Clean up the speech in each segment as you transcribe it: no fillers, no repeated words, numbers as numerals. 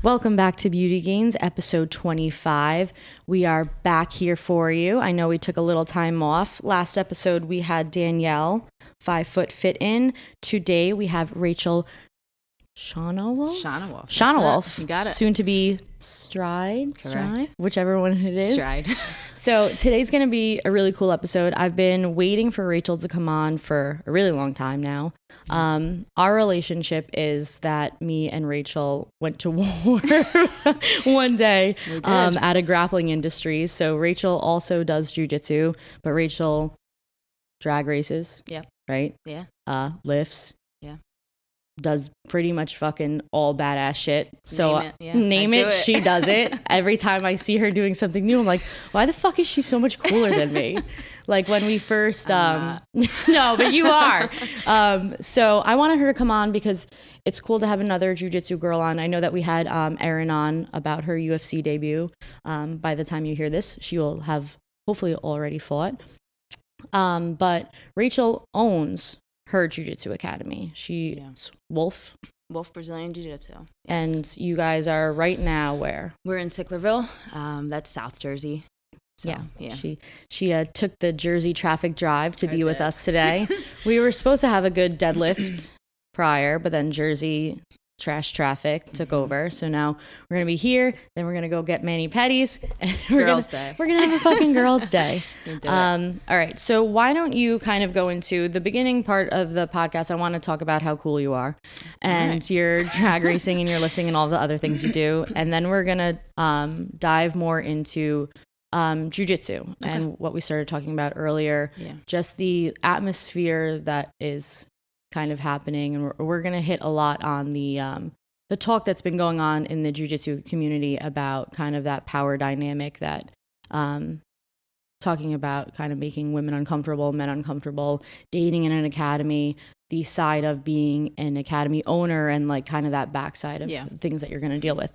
Welcome back to Beauty Gains, episode 25. We are back here for you. I know we took a little time off. Last episode, we had Danielle, 5 Foot Fit In. Today, we have Rachel Schonewolf. You got it. Soon to be Stride. Correct. Stride, whichever one it is. Stride. So today's going to be a really cool episode. I've been waiting for Rachel to come on for a really long time now. Our relationship is that me and Rachel went to war one day at a grappling industry. So Rachel also does jujitsu, but Rachel drag races. Yeah. Right? Yeah. Lifts. Yeah. Does pretty much fucking all badass shit. So name it, she does it. Every time I see her doing something new, I'm like, why the fuck is she so much cooler than me? Like when we first, no, but you are. So I wanted her to come on because it's cool to have another jiu-jitsu girl on. I know that we had Erin on about her UFC debut. By the time you hear this, she will have hopefully already fought. But Rachel owns her jiu-jitsu academy. She's Wolf Brazilian Jiu-Jitsu. Yes. And you guys are right now where? We're in Sicklerville. That's South Jersey. So, yeah. She took the Jersey traffic drive to be with us today. We were supposed to have a good deadlift prior, but then Jersey trash traffic took over. So now we're gonna be here. Then we're gonna go get mani-pedis. And we're gonna have a fucking girls' day. All right. So why don't you kind of go into the beginning part of the podcast? I want to talk about how cool you are, and your drag racing and your lifting and all the other things you do, and then we're gonna dive more into jiu-jitsu and what we started talking about earlier. Yeah. Just the atmosphere that is kind of happening, and we're going to hit a lot on the talk that's been going on in the jiu-jitsu community about kind of that power dynamic, that talking about kind of making women uncomfortable, men uncomfortable, dating in an academy, the side of being an academy owner, and like kind of that backside of things that you're going to deal with.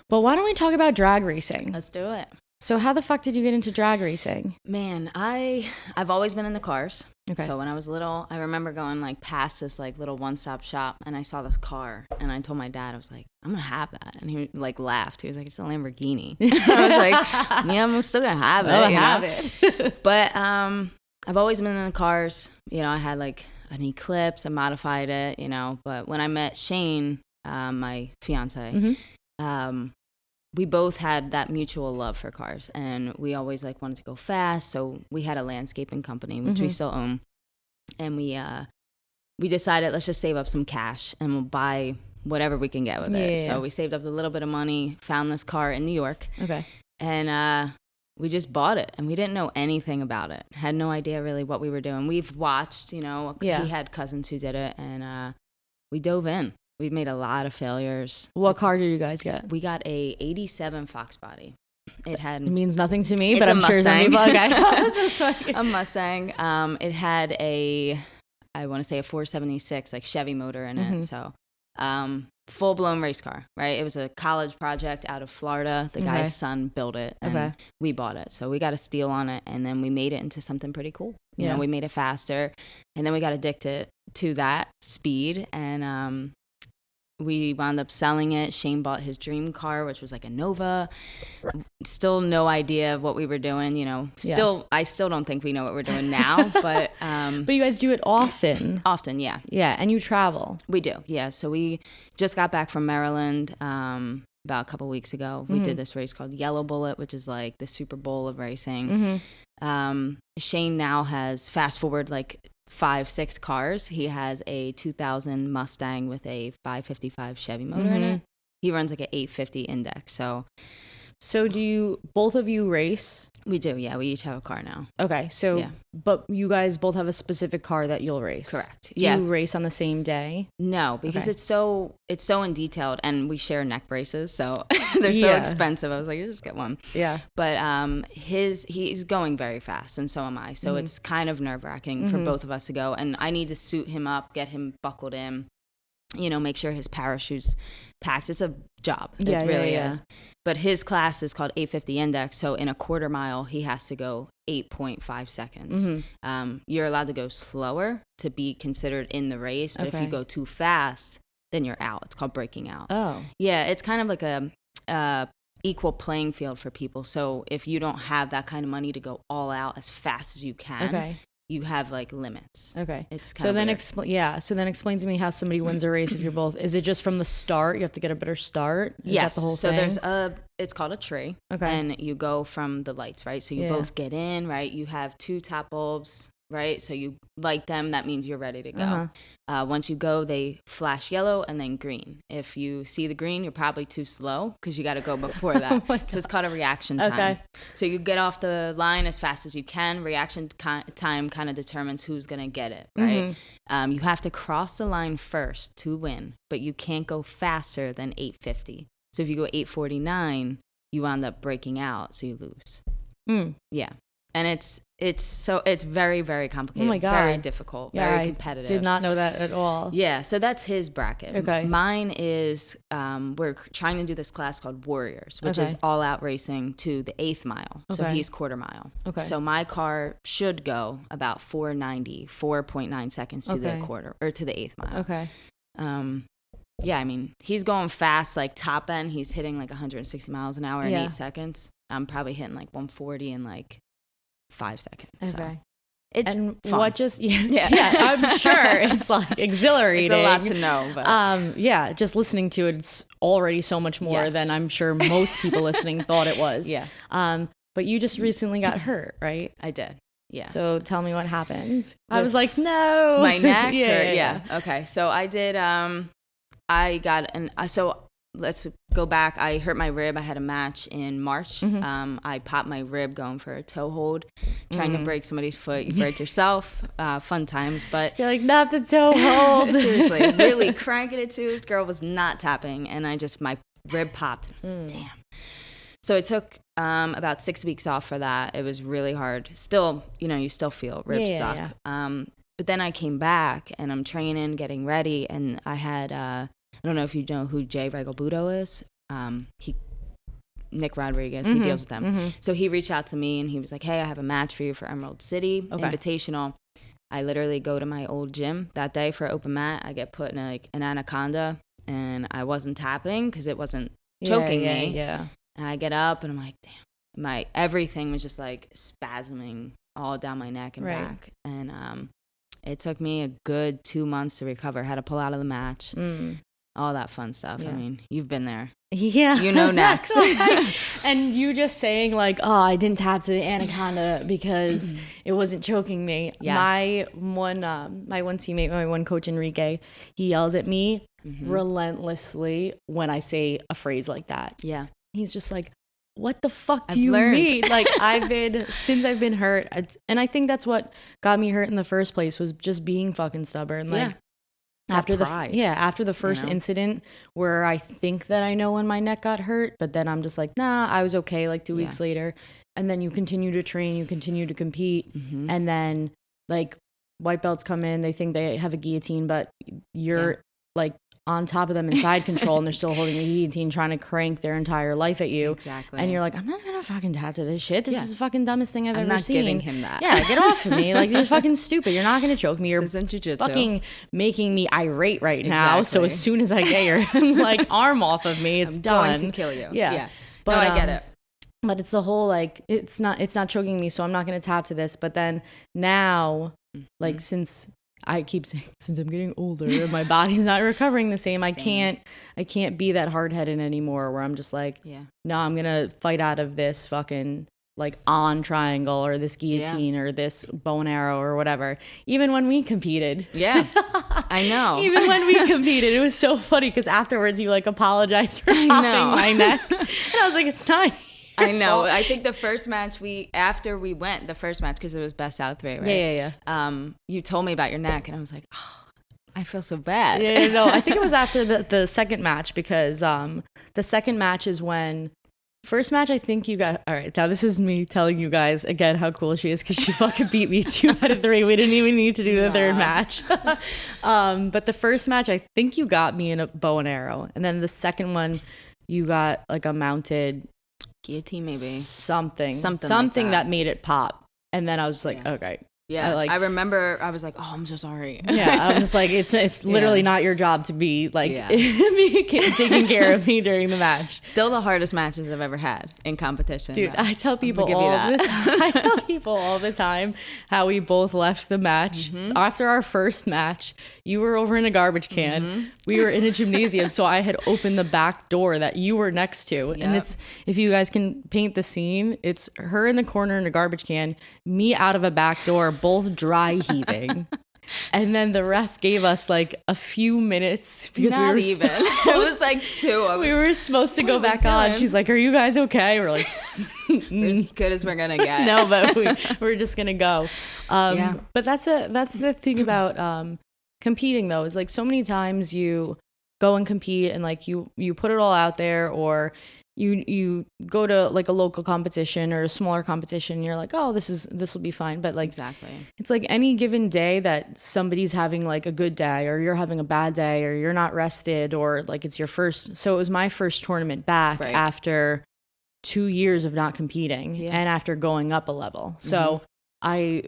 But why don't we talk about drag racing? Let's do it. So how the fuck did you get into drag racing? Man, I've always been in the cars. Okay. So when I was little, I remember going like past this like little one-stop shop, and I saw this car, and I told my dad, I was like, I'm gonna have that, and he like laughed. He was like, it's a Lamborghini. I was like, yeah, I'm still gonna have it. I'll have it. But I've always been in the cars. You know, I had like an Eclipse, I modified it. You know, but when I met Shane, my fiance, we both had that mutual love for cars, and we always like wanted to go fast. So we had a landscaping company, which we still own, and we decided, let's just save up some cash and we'll buy whatever we can get with it. So we saved up a little bit of money, found this car in New York, and we just bought it, and we didn't know anything about it. Had no idea really what we were doing. We've watched, you know, he had cousins who did it, and we dove in. We've made a lot of failures. What car did you guys get? We got a 87 Fox body. It means nothing to me, but I'm sure some people a Mustang. It had I want to say a 476 like Chevy motor in it. So full blown race car, right? It was a college project out of Florida. The guy's son built it, and we bought it. So we got a steal on it, and then we made it into something pretty cool. You know, we made it faster, and then we got addicted to that speed, and we wound up selling it. Shane bought his dream car, which was like a Nova. Still no idea of what we were doing, you know. I still don't think we know what we're doing now, but but you guys do it often. Often, yeah. Yeah, and you travel. We do, yeah. So we just got back from Maryland about a couple weeks ago. We did this race called Yellow Bullet, which is like the Super Bowl of racing. Shane now has, fast forward like 5-6 cars. He has a 2000 Mustang with a 555 Chevy motor in it. He runs like an 850 index. So do both of you race? We do, yeah. We each have a car now. Okay, so but you guys both have a specific car that you'll race. Correct. Do you race on the same day? No, because it's so in detailed, and we share neck braces, so they're so expensive. I was like, you just get one. Yeah. But he's going very fast, and so am I. So it's kind of nerve-wracking for both of us to go, and I need to suit him up, get him buckled in, you know, make sure his parachute's packed. It's a job. It really is. But his class is called 850 index, so in a quarter mile, he has to go 8.5 seconds. You're allowed to go slower to be considered in the race, but if you go too fast, then you're out. It's called breaking out. Oh. Yeah, it's kind of like a equal playing field for people. So if you don't have that kind of money to go all out as fast as you can, you have like limits. Okay. It's kind of weird. So then explain to me how somebody wins a race if you're both. Is it just from the start? You have to get a better start? Is yes. that the whole so thing? it's called a tree. Okay. And you go from the lights, right? So you both get in, right? You have 2 top bulbs, right? So you light them. That means you're ready to go. Once you go, they flash yellow and then green. If you see the green, you're probably too slow because you got to go before that. So it's called a reaction time. Okay. So you get off the line as fast as you can. Reaction time kind of determines who's going to get it, right? You have to cross the line first to win, but you can't go faster than 8:50. So if you go 8:49, you end up breaking out, so you lose. Yeah. And it's very, very complicated. Oh my God. Very difficult. Very competitive. I did not know that at all. Yeah, so that's his bracket. Okay. Mine is we're trying to do this class called Warriors, which is all out racing to the 8th mile. So he's quarter mile. Okay. So my car should go about 4.9 seconds to the quarter or to the 8th mile. Okay. Yeah, I mean, he's going fast, like top end. He's hitting like 160 miles an hour in 8 seconds. I'm probably hitting like 140 in like 5 seconds. Okay. So it's and fun. What just I'm sure it's like exhilarating. It's a lot to know, but just listening to it's already so much more than I'm sure most people listening thought it was. Yeah. But you just recently got hurt, right? I did. Yeah. So tell me what happened. I was like, no. My neck? Yeah. Okay. So I did so let's go back. I hurt my rib. I had a match in March. I popped my rib going for a toe hold, trying to break somebody's foot. You break yourself. Fun times, but you're like, not the toe hold. Seriously, really cranking it too. This girl was not tapping, and my rib popped. And I was like, damn. So it took about 6 weeks off for that. It was really hard. Still, you still feel ribs suck. Yeah. But then I came back and I'm training, getting ready, and I had I don't know if you know who Jay Regalbuto is. Nick Rodriguez, he deals with them. So he reached out to me and he was like, hey, I have a match for you for Emerald City, Invitational. I literally go to my old gym that day for open mat. I get put in an anaconda and I wasn't tapping because it wasn't choking me. Yeah. And I get up and I'm like, damn, my everything was just like spasming all down my neck and back. And it took me a good 2 months to recover. Had to pull out of the match. All that fun stuff. Yeah. I mean, you've been there. Yeah. You know next. And you just saying like, oh, I didn't tap to the anaconda because it wasn't choking me. Yes. My one teammate, my one coach, Enrique, he yells at me relentlessly when I say a phrase like that. Yeah. He's just like, what the fuck do you mean? Like since I've been hurt. And I think that's what got me hurt in the first place was just being fucking stubborn. Like, after the first incident where I think that I know when my neck got hurt, but then I'm just like, nah, I was okay like 2 weeks later. And then you continue to train, you continue to compete. And then like white belts come in, they think they have a guillotine, but you're like on top of them in side control and they're still holding a guillotine trying to crank their entire life at you. Exactly. And you're like, I'm not gonna fucking tap to this shit. This is the fucking dumbest thing I've ever seen. I'm not giving him that. Yeah, get off of me. Like, you're fucking stupid. You're not gonna choke me. You're this isn't jiu-jitsu. Fucking making me irate right now. So as soon as I get your like arm off of me, it's done. I'm going to kill you. Yeah. But, no, I get it. But it's the whole like it's not choking me, so I'm not gonna tap to this. But then now, like since I keep saying since I'm getting older and my body's not recovering the same. I can't be that hard-headed anymore where I'm just like, no, I'm going to fight out of this fucking like on triangle or this guillotine or this bow and arrow or whatever. Even when we competed. Yeah, I know. Even when we competed, it was so funny because afterwards you like apologized for popping my neck. And I was like, it's not I know. I think the first match because it was best out of 3, right? Yeah. You told me about your neck, and I was like, oh, I feel so bad. Yeah, no, I think it was after the second match because the second match is when first match I think you got. All right, now this is me telling you guys again how cool she is because she fucking beat me 2 out of 3. We didn't even need to do the third match. But the first match I think you got me in a bow and arrow, and then the second one you got like a mounted guillotine, maybe something like that made it pop. And then I was like, okay, Yeah, I remember I was like, oh, I'm so sorry. Yeah, I'm just like, it's literally not your job to be like taking care of me during the match. Still the hardest matches I've ever had in competition. Dude, I tell people all the time how we both left the match. After our first match, you were over in a garbage can. We were in a gymnasium, so I had opened the back door that you were next to. And it's, if you guys can paint the scene, it's her in the corner in a garbage can, me out of a back door, both dry heaving. And then the ref gave us like a few minutes because we were it was like 2. We were supposed to go back on. She's like, "Are you guys okay?" We're like, "We're as good as we're gonna get." No, but we're just gonna go. But that's the thing about competing though, is like so many times you go and compete and like you put it all out there, or you go to like a local competition or a smaller competition and you're like, oh, this will be fine. But like, exactly, it's like any given day that somebody's having like a good day or you're having a bad day or you're not rested, or like it's your first. So it was my first tournament back after 2 years of not competing and after going up a level. So I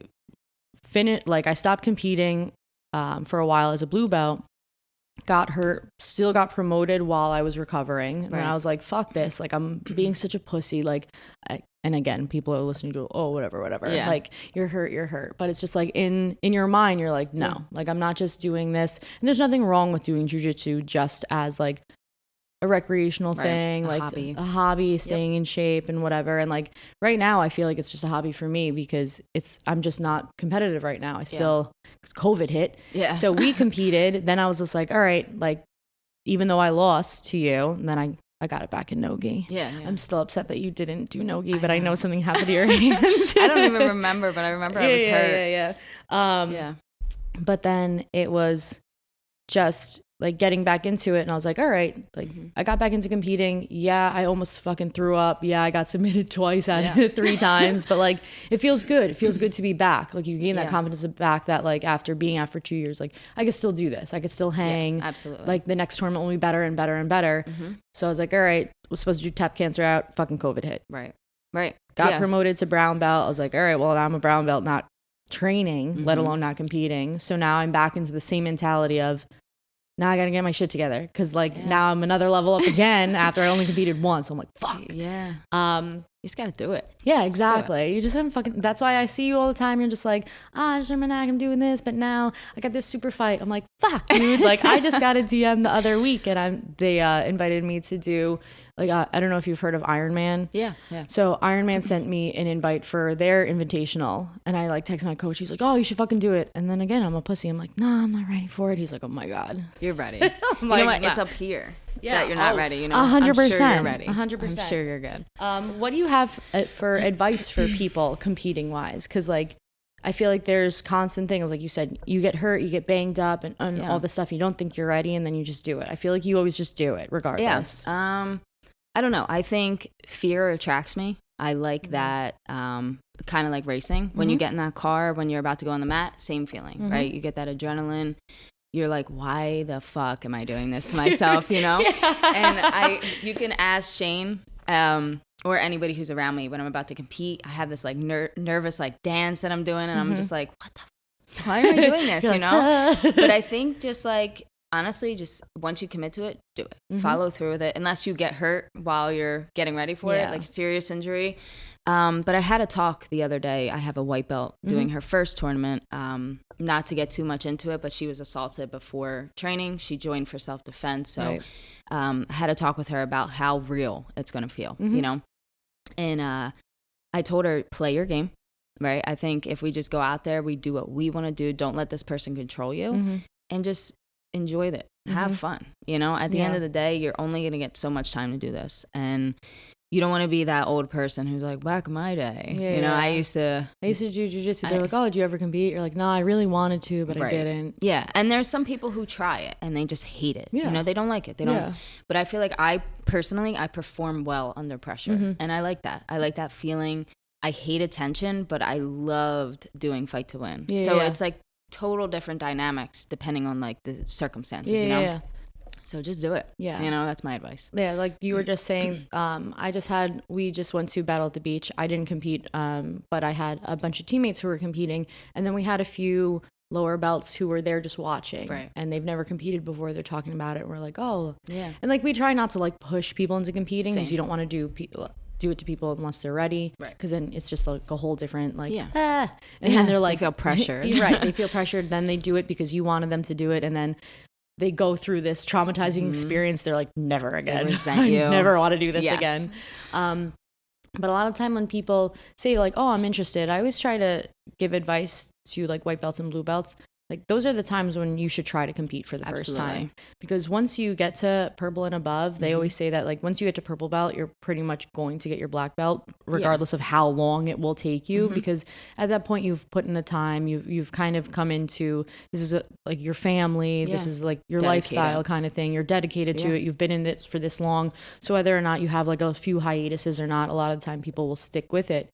stopped competing for a while as a blue belt. Got hurt, still got promoted while I was recovering. And I was like, fuck this. Like, I'm being such a pussy. Like, and again, people are listening to, oh, whatever. Yeah. Like, you're hurt. But it's just like in your mind, you're like, no, like, I'm not just doing this. And there's nothing wrong with doing jujitsu just as like a recreational thing, like a hobby, staying in shape and whatever. And like right now, I feel like it's just a hobby for me because I'm just not competitive right now. I still, COVID hit. Yeah. So we competed. Then I was just like, all right, like even though I lost to you, and then I got it back in no-gi. Yeah. I'm still upset that you didn't do no-gi, but I know something happened to your hands. I don't even remember, but I remember I was hurt. Yeah. But then it was just like getting back into it, and I was like, all right, like I got back into competing. Yeah, I almost fucking threw up. Yeah, I got submitted twice out of it 3 times, but like it feels good. It feels good to be back. Like you gain that confidence back that like after being out for 2 years, like I could still do this. I could still hang. Yeah, absolutely. Like the next tournament will be better and better and better. So I was like, all right, was supposed to do tap cancer out. Fucking COVID hit. Right. Got promoted to brown belt. I was like, all right, well now I'm a brown belt, not training, let alone not competing. So now I'm back into the same mentality of, now I gotta get my shit together because now I'm another level up again after I only competed once. So I'm like, fuck. Yeah. You just gotta do it. Yeah, exactly. You just haven't fucking. That's why I see you all the time. You're just like, I just remember I'm doing this, but now I got this super fight. I'm like, fuck, dude. Like I just got a DM the other week, and they invited me to do like I don't know if you've heard of Iron Man. Yeah. So Iron Man sent me an invite for their invitational, and I like texted my coach. He's like, oh, you should fucking do it. And then again, I'm a pussy. I'm like, nah, I'm not ready for it. He's like, oh my god, you're ready. You know what? Nah. It's up here. Yeah, that you're not ready. You know, 100%. I'm sure you're ready. 100%. I'm sure you're good. What do you have for advice for people competing wise? Because like I feel like there's constant things, like you said, you get hurt, you get banged up, and all this stuff. You don't think you're ready, and then you just do it. I feel like you always just do it, regardless. Yeah. I don't know. I think fear attracts me. I like that. Kind of like racing. When you get in that car, when you're about to go on the mat, same feeling, right? You get that adrenaline. You're like, why the fuck am I doing this to myself, you know? And you can ask Shane or anybody who's around me when I'm about to compete. I have this like nervous like dance that I'm doing, and I'm just like, what the fuck? Why am I doing this, you know? But I think just like, honestly, just once you commit to it, do it. Follow through with it, unless you get hurt while you're getting ready for it, like serious injury. But I had a talk the other day. I have a white belt doing her first tournament. Not to get too much into it, but she was assaulted before training. She joined for self-defense. So I had a talk with her about how real it's going to feel, you know? And I told her, play your game, right? I think if we just go out there, we do what we want to do. Don't let this person control you, and just enjoy it. Have fun. You know, at the end of the day, you're only going to get so much time to do this. And you don't want to be that old person who's like, back in my day. You know, I used to do jiu-jitsu. They're like, oh, did you ever compete? You're like, no, I really wanted to, but I didn't. Yeah. And there's some people who try it and they just hate it. You know, they don't like it. They don't. But I feel like I perform well under pressure. And I like that. I like that feeling. I hate attention, but I loved doing fight to win. So it's like total different dynamics depending on like the circumstances, you know? So just do it. Yeah. That's my advice. Yeah, like you were just saying, we just went to Battle at the Beach. I didn't compete, but I had a bunch of teammates who were competing. And then we had a few lower belts who were there just watching. Right. And they've never competed before. They're talking about it. And we're like, oh. Yeah. And like we try not to like push people into competing because Same. you don't want to do it to people unless they're ready. Right. Because then it's just like a whole different like, yeah. And then they're like. They feel pressured. Right. They feel pressured. Then they do it because you wanted them to do it. And then they go through this traumatizing experience. They're like, never again. They resent you. I never want to do this Yes. again. But a lot of time when people say like, oh, I'm interested, I always try to give advice to like white belts and blue belts. Like those are the times when you should try to compete for the first time. Because once you get to purple and above, they always say that like once you get to purple belt, you're pretty much going to get your black belt regardless of how long it will take you. Because at that point you've put in the time, you've kind of come into, this is like your family, this is like your lifestyle kind of thing. You're dedicated to it. You've been in it for this long. So whether or not you have like a few hiatuses or not, a lot of the time people will stick with it.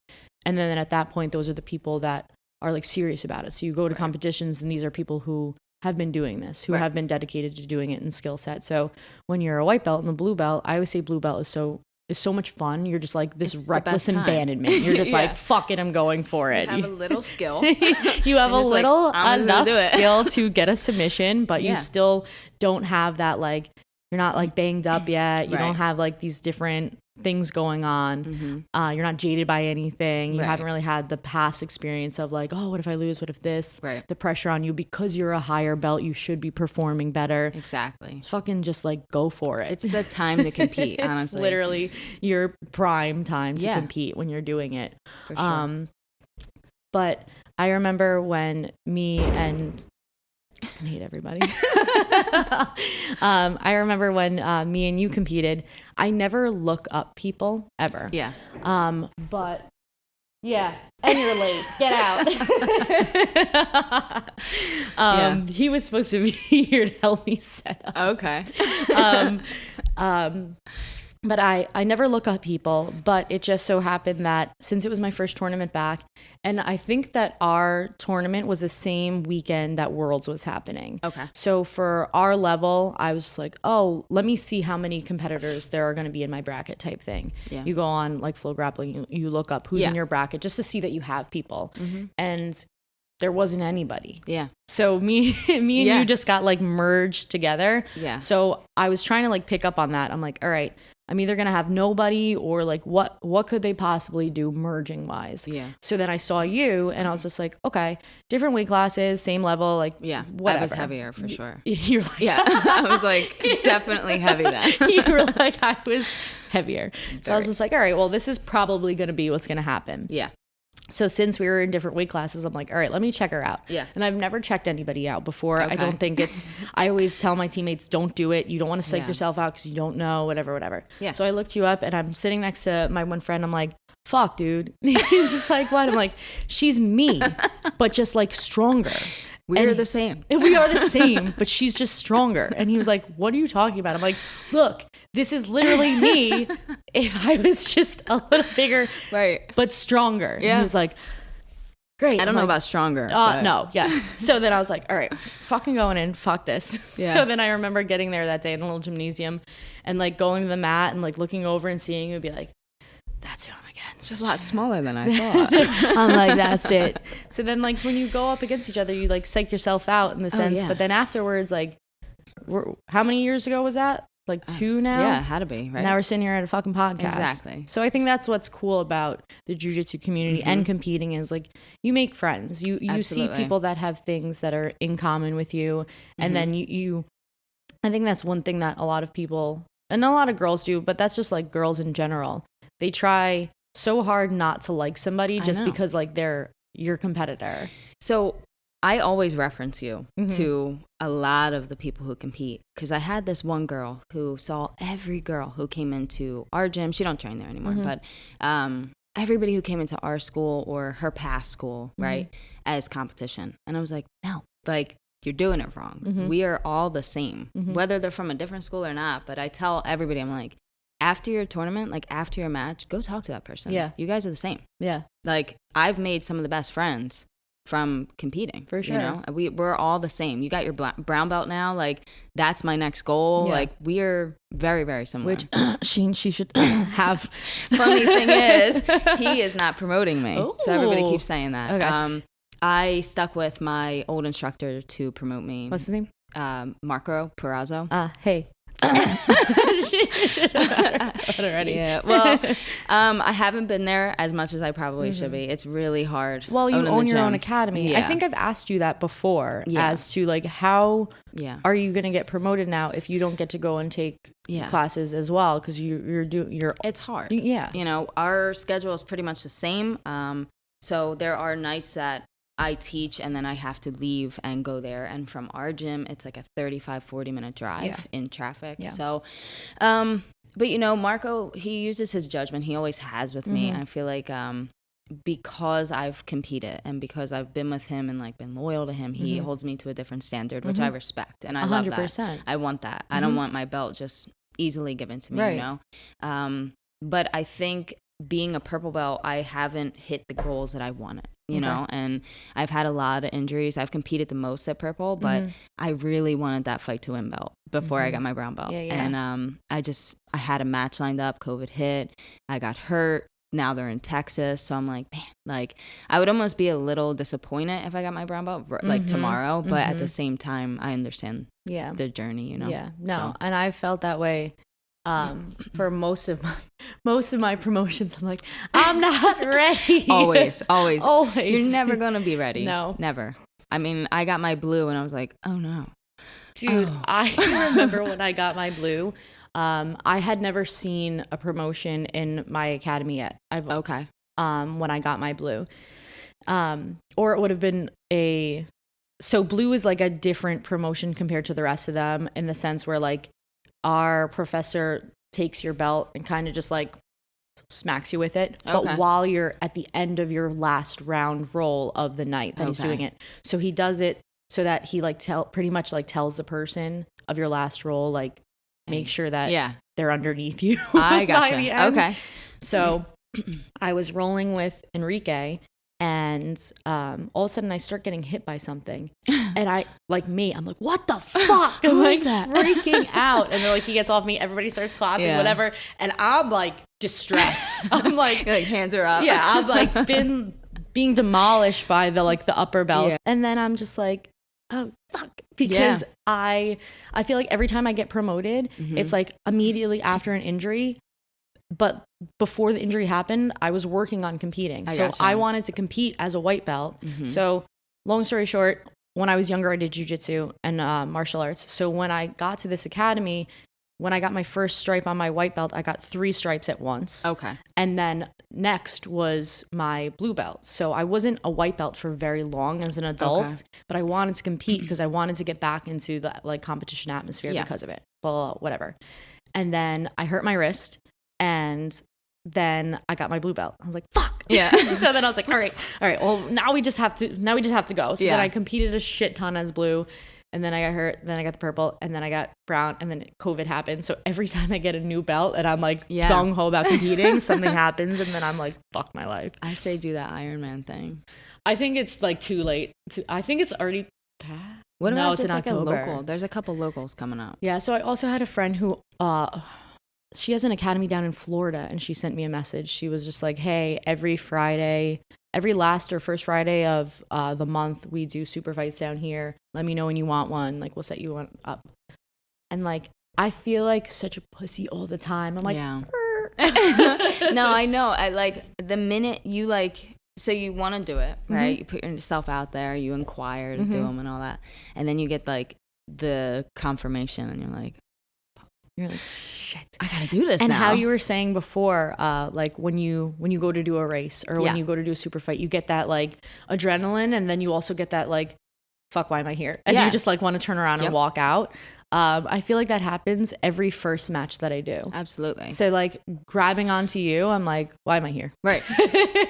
And then at that point, those are the people that are like serious about it. So you go to competitions and these are people who have been doing this, who have been dedicated to doing it in skill set. So when you're a white belt and a blue belt, I always say blue belt is so much fun. You're just like this reckless abandonment. You're just like, fuck it, I'm going for it. You have a little skill. You have a little enough skill to get a submission, but you Yeah. still don't have that like, you're not like banged up yet. You don't have like these different things going on. You're not jaded by anything. You haven't really had the past experience of like, oh, what if I lose? What if this? Right. The pressure on you because you're a higher belt, you should be performing better. Exactly. It's fucking just like go for it. It's the time to compete, honestly. It's literally your prime time to compete when you're doing it. For sure. But I remember when me and I hate everybody. I remember when me and you competed, I never look up people ever. Yeah. But yeah, and you're late. Get out. He was supposed to be here to help me set up. Okay. But I never look up people, but it just so happened that since it was my first tournament back, and I think that our tournament was the same weekend that Worlds was happening. Okay. So for our level, I was like, oh, let me see how many competitors there are going to be in my bracket type thing. Yeah. You go on like Flow Grappling, you look up who's in your bracket just to see that you have people. And there wasn't anybody. Yeah. So me and you just got like merged together. Yeah. So I was trying to like pick up on that. I'm like, all right, I'm either going to have nobody or like what could they possibly do merging wise? Yeah. So then I saw you and I was just like, okay, different weight classes, same level, like whatever. I was heavier for sure. You're like, I was like definitely heavy then. You were like, I was heavier. So I was just like, all right, well, this is probably going to be what's going to happen. Yeah. So since we were in different weight classes, I'm like, all right, let me check her out. Yeah. And I've never checked anybody out before. Okay. I don't think I always tell my teammates, don't do it. You don't want to psych yourself out because you don't know, whatever. Yeah. So I looked you up and I'm sitting next to my one friend. I'm like, fuck, dude. He's just like, what? I'm like, she's me, but just like stronger. We're the same. We are the same, but she's just stronger. And he was like, what are you talking about? I'm like, look, this is literally me if I was just a little bigger, but stronger. Yeah. And he was like, great. I don't know about stronger. No, yes. So then I was like, all right, fucking going in, fuck this. Yeah. So then I remember getting there that day in the little gymnasium and like going to the mat and like looking over and seeing you be like, that's who I'm against. It's a lot smaller than I thought. I'm like, that's it. So then like when you go up against each other, you like psych yourself out in the sense, but then afterwards, like, how many years ago was that? Like 2 now? Yeah, it had to be, right? Now we're sitting here at a fucking podcast. Exactly. So I think that's what's cool about the jiu-jitsu community and competing is like you make friends. You see people that have things that are in common with you. And then you I think that's one thing that a lot of people and a lot of girls do, but that's just like girls in general. They try so hard not to like somebody just because like they're your competitor. So I always reference you to a lot of the people who compete because I had this one girl who saw every girl who came into our gym. She don't train there anymore, but everybody who came into our school or her past school, right, as competition. And I was like, no, like you're doing it wrong. We are all the same, whether they're from a different school or not. But I tell everybody, I'm like, after your tournament, like after your match, go talk to that person. Yeah. You guys are the same. Yeah. Like I've made some of the best friends from competing. For sure. You know, we're all the same. You got your brown belt now. Like, that's my next goal. Yeah. Like, we are very, very similar. Which she should have. Funny thing is, he is not promoting me. Ooh. So everybody keeps saying that. Okay. I stuck with my old instructor to promote me. What's his name? Marco Perazzo. Hey. She should have already. Yeah. Well, I haven't been there as much as I probably should be. It's really hard. Well, you own your own academy. Yeah. I think I've asked you that before as to like how are you going to get promoted now if you don't get to go and take classes as well, because you're it's hard. Yeah. You know, our schedule is pretty much the same. So there are nights that I teach and then I have to leave and go there. And from our gym, it's like a 40 minute drive in traffic. Yeah. So, but you know, Marco, he uses his judgment. He always has with me. I feel like, because I've competed and because I've been with him and like been loyal to him, he holds me to a different standard, which I respect. And I 100%. Love that. I want that. I don't want my belt just easily given to me, you know? But I think being a purple belt, I haven't hit the goals that I wanted, you know, and I've had a lot of injuries. I've competed the most at purple, but I really wanted that fight to win belt before I got my brown belt. And I had a match lined up, COVID hit, I got hurt. Now they're in Texas. So I'm like, man, like I would almost be a little disappointed if I got my brown belt like tomorrow, but at the same time, I understand the journey, you know? Yeah, no. So. And I felt that way for most of my promotions. I'm like, I'm not ready. always You're never gonna be ready. No, never. I mean, I got my blue and I was like, oh no, dude. I remember when I got my blue, I had never seen a promotion in my academy yet. When I got my blue, or it would have been so blue is like a different promotion compared to the rest of them in the sense where like our professor takes your belt and kind of just like smacks you with it. Okay. But while you're at the end of your last round roll of the night that he's doing it. So he does it so that he like pretty much like tells the person of your last roll, like make sure that they're underneath you. I gotcha. Okay. So I was rolling with Enrique and all of a sudden I start getting hit by something. And I'm like, what the fuck? I'm like freaking out. And then like he gets off me, everybody starts clapping, whatever. And I'm like distressed. I'm like, your, like hands are up. Yeah, I've like been being demolished by the upper belts. Yeah. And then I'm just like, oh fuck. Because I feel like every time I get promoted, it's like immediately after an injury. But before the injury happened, I was working on competing. I wanted to compete as a white belt. So long story short, when I was younger, I did jujitsu and martial arts. So when I got to this academy, when I got my first stripe on my white belt, I got 3 stripes at once. Okay. And then next was my blue belt. So I wasn't a white belt for very long as an adult, but I wanted to compete because I wanted to get back into the like competition atmosphere because of it. Well, whatever. And then I hurt my wrist. And then I got my blue belt. I was like, fuck. Yeah. So then I was like, all right. Well, now we just have to go. So then I competed a shit ton as blue. And then I got hurt. Then I got the purple. And then I got brown. And then COVID happened. So every time I get a new belt and I'm like gung-ho about competing, something happens. And then I'm like, fuck my life. I say do that Ironman thing. I think it's like too late. I think it's already past. What about just like October? A local? There's a couple locals coming up. Yeah. So I also had a friend who... she has an academy down in Florida, and she sent me a message. She was just like, hey, every last or first Friday of the month, we do super fights down here. Let me know when you want one. Like, we'll set you one up. And, like, I feel like such a pussy all the time. I'm like, No, I know. I like the minute you like, so you want to do it, right? You put yourself out there, you inquire to do them and all that. And then you get, like, the confirmation, and you're like, shit, I gotta do this and now. How you were saying before, like when you go to do a race or when you go to do a super fight, you get that like adrenaline, and then you also get that like, fuck, why am I here? And you just like want to turn around and walk out. I feel like that happens every first match that I do. Absolutely. So like grabbing onto you, I'm like, why am I here? Right.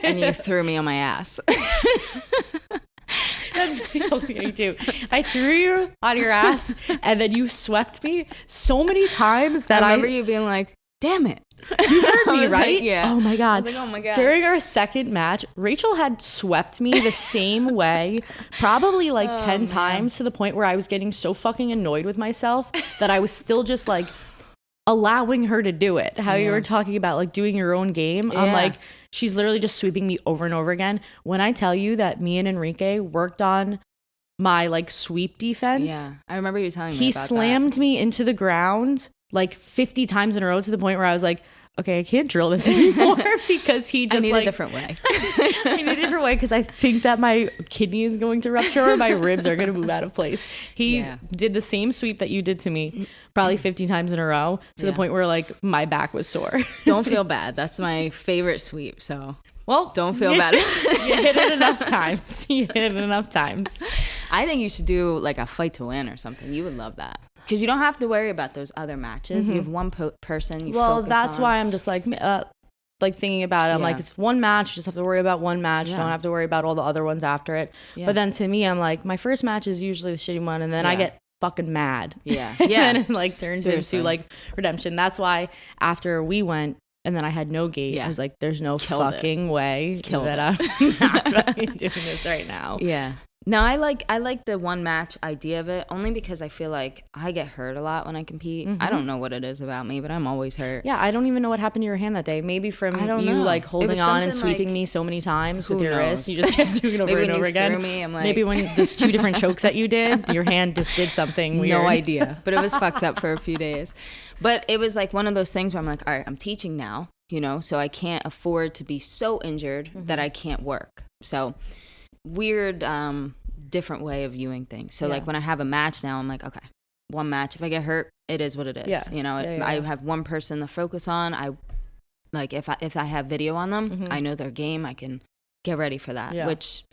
And you threw me on my ass. That's the only thing I do. I threw you on your ass, and then you swept me so many times that I remember you being like, damn it. You heard me, right? Like, yeah. Oh my God. I was like, oh my God. During our second match, Rachel had swept me the same way, probably like 10 times, to the point where I was getting so fucking annoyed with myself that I was still just like allowing her to do it. How you were talking about like doing your own game. I'm like, she's literally just sweeping me over and over again. When I tell you that me and Enrique worked on my like sweep defense. Yeah, I remember you telling me he about slammed me into the ground like 50 times in a row, to the point where I was like, okay, I can't drill this anymore, because he just I need like a different way. I need a different way, because I think that my kidney is going to rupture or my ribs are going to move out of place. He did the same sweep that you did to me probably 50 times in a row, to the point where like my back was sore. Don't feel bad. That's my favorite sweep. So well, don't feel bad. You hit it enough times. You hit it enough times. I think you should do like a fight to win or something. You would love that. Because you don't have to worry about those other matches. You have one person you focus that's on. why I'm just like thinking about it. I'm like, it's one match. You just have to worry about one match. Don't have to worry about all the other ones after it. But then to me, I'm like, my first match is usually the shitty one, and then I get fucking mad. Yeah. And it like turns into like redemption. That's why after we went, and then I had no gate, I was like, there's no fucking way that I'm not fucking doing this right now. Yeah. No, I like the one match idea of it, only because I feel like I get hurt a lot when I compete. I don't know what it is about me, but I'm always hurt. Yeah, I don't even know what happened to your hand that day. Maybe from you like holding on and sweeping me so many times with your wrist. You just kept doing it over and over again. Threw me, I'm like, maybe when there's 2 different chokes that you did, your hand just did something weird. No idea, but it was fucked up for a few days. But it was like one of those things where I'm like, all right, I'm teaching now, so I can't afford to be so injured that I can't work. So weird, different way of viewing things. So like when I have a match now, I'm like, okay, one match. If I get hurt, it is what it is. I have one person to focus on. I like if I have video on them, I know their game. I can get ready for that, which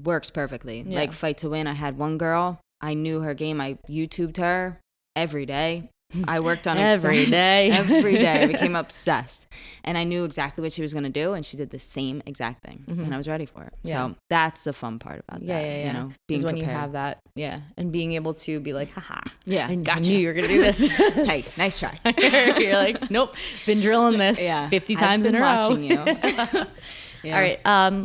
works perfectly. Like fight to win. I had one girl. I knew her game. I YouTubed her every day. I worked on every day. I became obsessed, and I knew exactly what she was going to do, and she did the same exact thing, and I was ready for it. So that's the fun part about that. Being when prepared. you have that, and being able to be like, haha, I gotcha. Knew you were going to do this. Hey, nice try. You're like, nope, been drilling this 50 times in a row. Watching you. All right,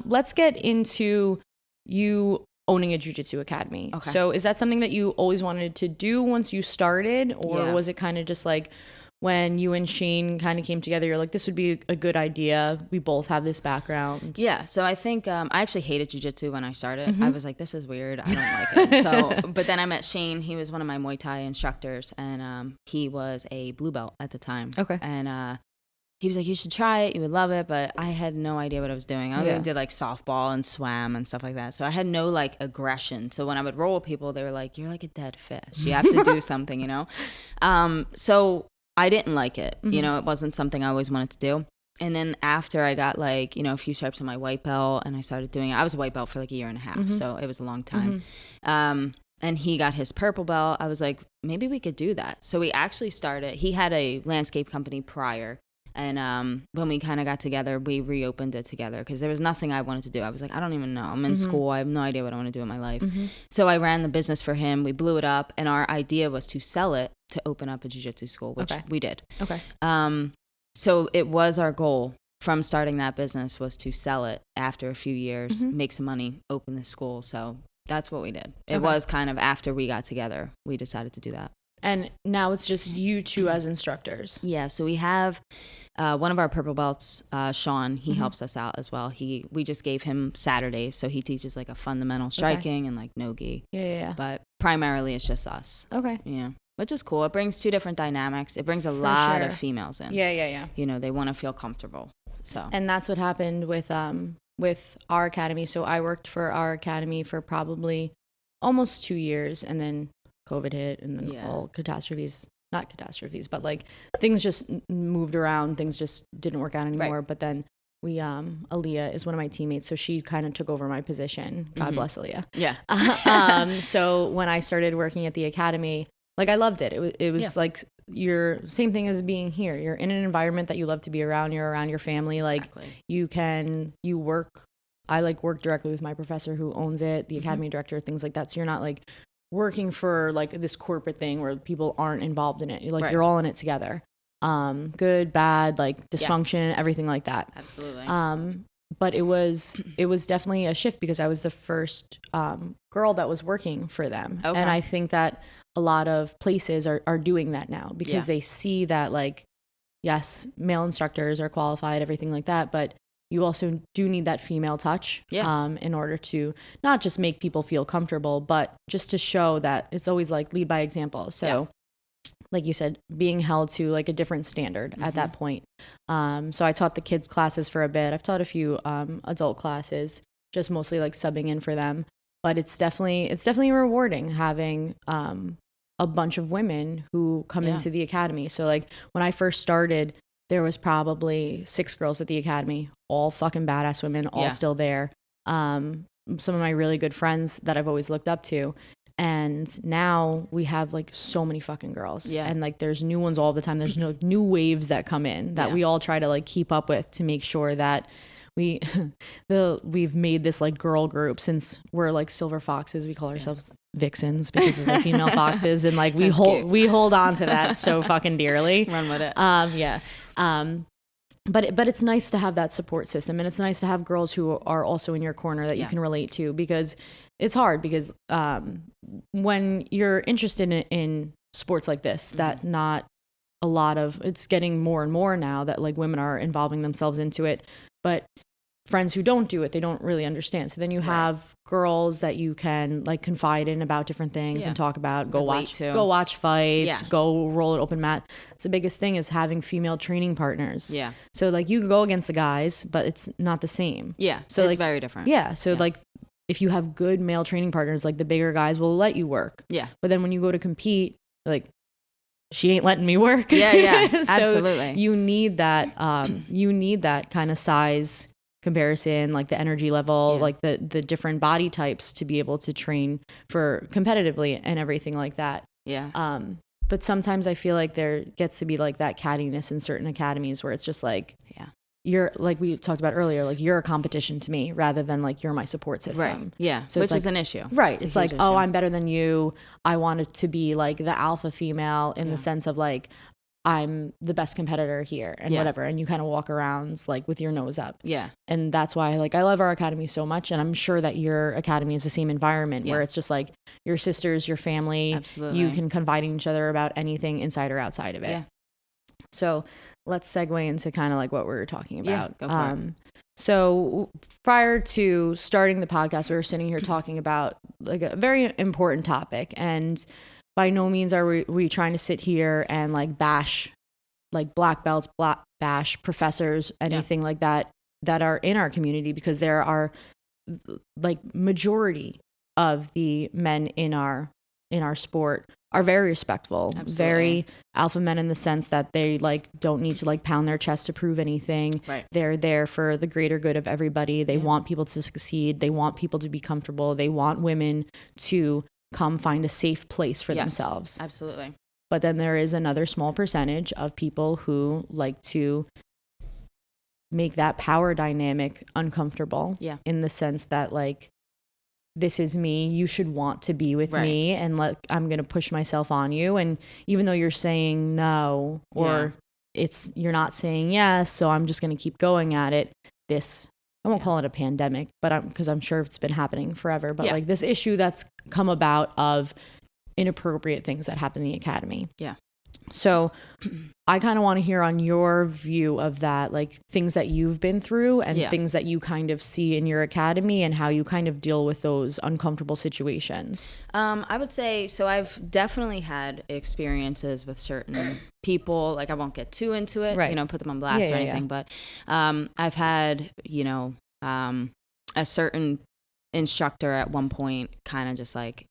let's get into you owning a jiu-jitsu academy. Okay. So is that something that you always wanted to do once you started, or was it kind of just like when you and Shane kind of came together, you're like, this would be a good idea. We both have this background. Yeah. So I think I actually hated jiu-jitsu when I started. I was like, this is weird. I don't like it. So, but then I met Shane. He was one of my Muay Thai instructors, and he was a blue belt at the time. Okay. And he was like, you should try it. You would love it. But I had no idea what I was doing. I did like softball and swam and stuff like that. So I had no like aggression. So when I would roll with people, they were like, you're like a dead fish. You have to do something, So I didn't like it. It wasn't something I always wanted to do. And then after I got like, a few stripes on my white belt, and I started doing it. I was a white belt for like a year and a half. So it was a long time. And he got his purple belt. I was like, maybe we could do that. So we actually started. He had a landscape company prior. And when we kind of got together, we reopened it together because there was nothing I wanted to do. I was like, I don't even know. I'm in school. I have no idea what I want to do in my life. So I ran the business for him. We blew it up. And our idea was to sell it to open up a jiu-jitsu school, which we did. Okay. So it was our goal from starting that business was to sell it after a few years, make some money, open the school. So that's what we did. It was kind of after we got together, we decided to do that. And now it's just you two as instructors. Yeah, so we have one of our purple belts, Sean. He helps us out as well. We just gave him Saturdays, so he teaches like a fundamental striking and like no-gi. Yeah. But primarily it's just us. Okay. Yeah, which is cool. It brings 2 different dynamics. It brings a lot of females in. Yeah. They want to feel comfortable. So. And that's what happened with our academy. So I worked for our academy for probably almost 2 years, and then COVID hit, and then all not catastrophes, but like things just moved around. Things just didn't work out anymore. Right. But then we, Aaliyah is one of my teammates. So she kind of took over my position. God bless Aaliyah. Yeah. So when I started working at the academy, like I loved it. It was like your same thing as being here. You're in an environment that you love to be around. You're around your family. Like you work. I like work directly with my professor who owns it, the academy director, things like that. So you're not like working for like this corporate thing where people aren't involved in it. You're all in it together. good, bad, like dysfunction, everything like that. Absolutely. But it was definitely a shift because I was the first girl that was working for them. Okay. And I think that a lot of places are doing that now because they see that, like, yes, male instructors are qualified, everything like that, but you also do need that female touch in order to not just make people feel comfortable, but just to show that it's always like lead by example. So like you said, being held to like a different standard at that point. So I taught the kids classes for a bit. I've taught a few adult classes, just mostly like subbing in for them. But it's definitely rewarding having a bunch of women who come into the academy. So like when I first started, there was probably 6 girls at the academy, all fucking badass women, all still there. Some of my really good friends that I've always looked up to. And now we have like so many fucking girls. Yeah. And like there's new ones all the time. There's no new waves that come in that we all try to like keep up with to make sure that we've made this like girl group, since we're like silver foxes. We call ourselves vixens because of the female foxes, and like we hold on to that so fucking dearly. Run with it. But it's nice to have that support system, and it's nice to have girls who are also in your corner that you can relate to, because it's hard because when you're interested in sports like this, that not a lot of, it's getting more and more now that like women are involving themselves into it, but friends who don't do it, they don't really understand. So then you have girls that you can like confide in about different things and talk about, go watch fights, go roll an open mat. It's the biggest thing is having female training partners. Yeah. So like you can go against the guys, but it's not the same. Yeah. So it's like very different. Yeah. So like if you have good male training partners, like the bigger guys will let you work. Yeah. But then when you go to compete, like, she ain't letting me work. Yeah. So absolutely. You need that kind of size comparison, like the energy level, like the different body types to be able to train for competitively and everything like that. Yeah. But sometimes I feel like there gets to be like that cattiness in certain academies where it's just like, you're like we talked about earlier, like you're a competition to me rather than like you're my support system. Right. Yeah. So which is an issue. Right. It's like, oh, I'm better than you. I want it to be like the alpha female in the sense of like, I'm the best competitor here and whatever. And you kind of walk around like with your nose up. Yeah. And that's why like I love our academy so much. And I'm sure that your academy is the same environment where it's just like your sisters, your family. Absolutely. You can confide in each other about anything inside or outside of it. Yeah. So let's segue into kind of like what we were talking about. Yeah, go for it. So prior to starting the podcast, we were sitting here talking about like a very important topic, and by no means are we trying to sit here and like bash like black belts, bash professors, anything like that are in our community, because there are like majority of the men in our sport are very respectful. Absolutely. Very alpha men in the sense that they like don't need to like pound their chest to prove anything. Right. They're there for the greater good of everybody. They want people to succeed. They want people to be comfortable. They want women to come find a safe place for themselves. Absolutely. But then there is another small percentage of people who like to make that power dynamic uncomfortable. Yeah. In the sense that like, this is me, you should want to be with me, and like I'm gonna push myself on you, and even though you're saying no or you're not saying yes, so I'm just gonna keep going at it. This, I won't call it a pandemic, but because I'm sure it's been happening forever, but like this issue that's come about of inappropriate things that happen in the academy. Yeah. So I kind of want to hear on your view of that, like things that you've been through and things that you kind of see in your academy and how you kind of deal with those uncomfortable situations. I would say, so I've definitely had experiences with certain people, like I won't get too into it, put them on blast or anything, but I've had, a certain instructor at one point kind of just like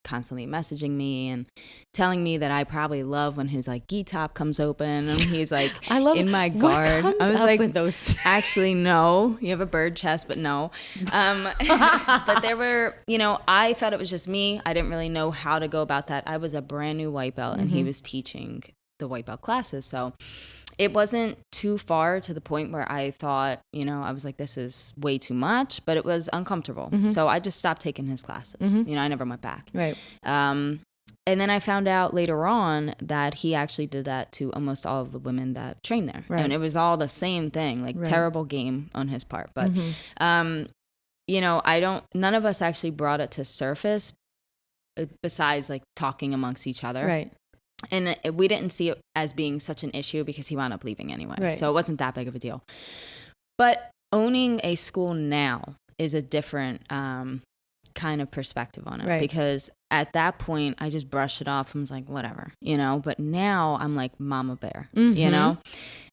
constantly messaging me and telling me that I probably love when his like gi top comes open and he's like I love in my guard. I was like, with those? Actually, no, you have a bird chest, but no. But there were, I thought it was just me. I didn't really know how to go about that. I was a brand new white belt and he was teaching the white belt classes. So it wasn't too far to the point where I thought, I was like, this is way too much, but it was uncomfortable. So I just stopped taking his classes. I never went back. Right. And then I found out later on that he actually did that to almost all of the women that trained there. Right. And it was all the same thing, like terrible game on his part. But, you know, none of us actually brought it to surface besides like talking amongst each other. Right. And we didn't see it as being such an issue because he wound up leaving anyway. Right. So it wasn't that big of a deal. But owning a school now is a different kind of perspective on it. Right. Because at that point, I just brushed it off and was like, whatever, you know. But now I'm like mama bear, you know.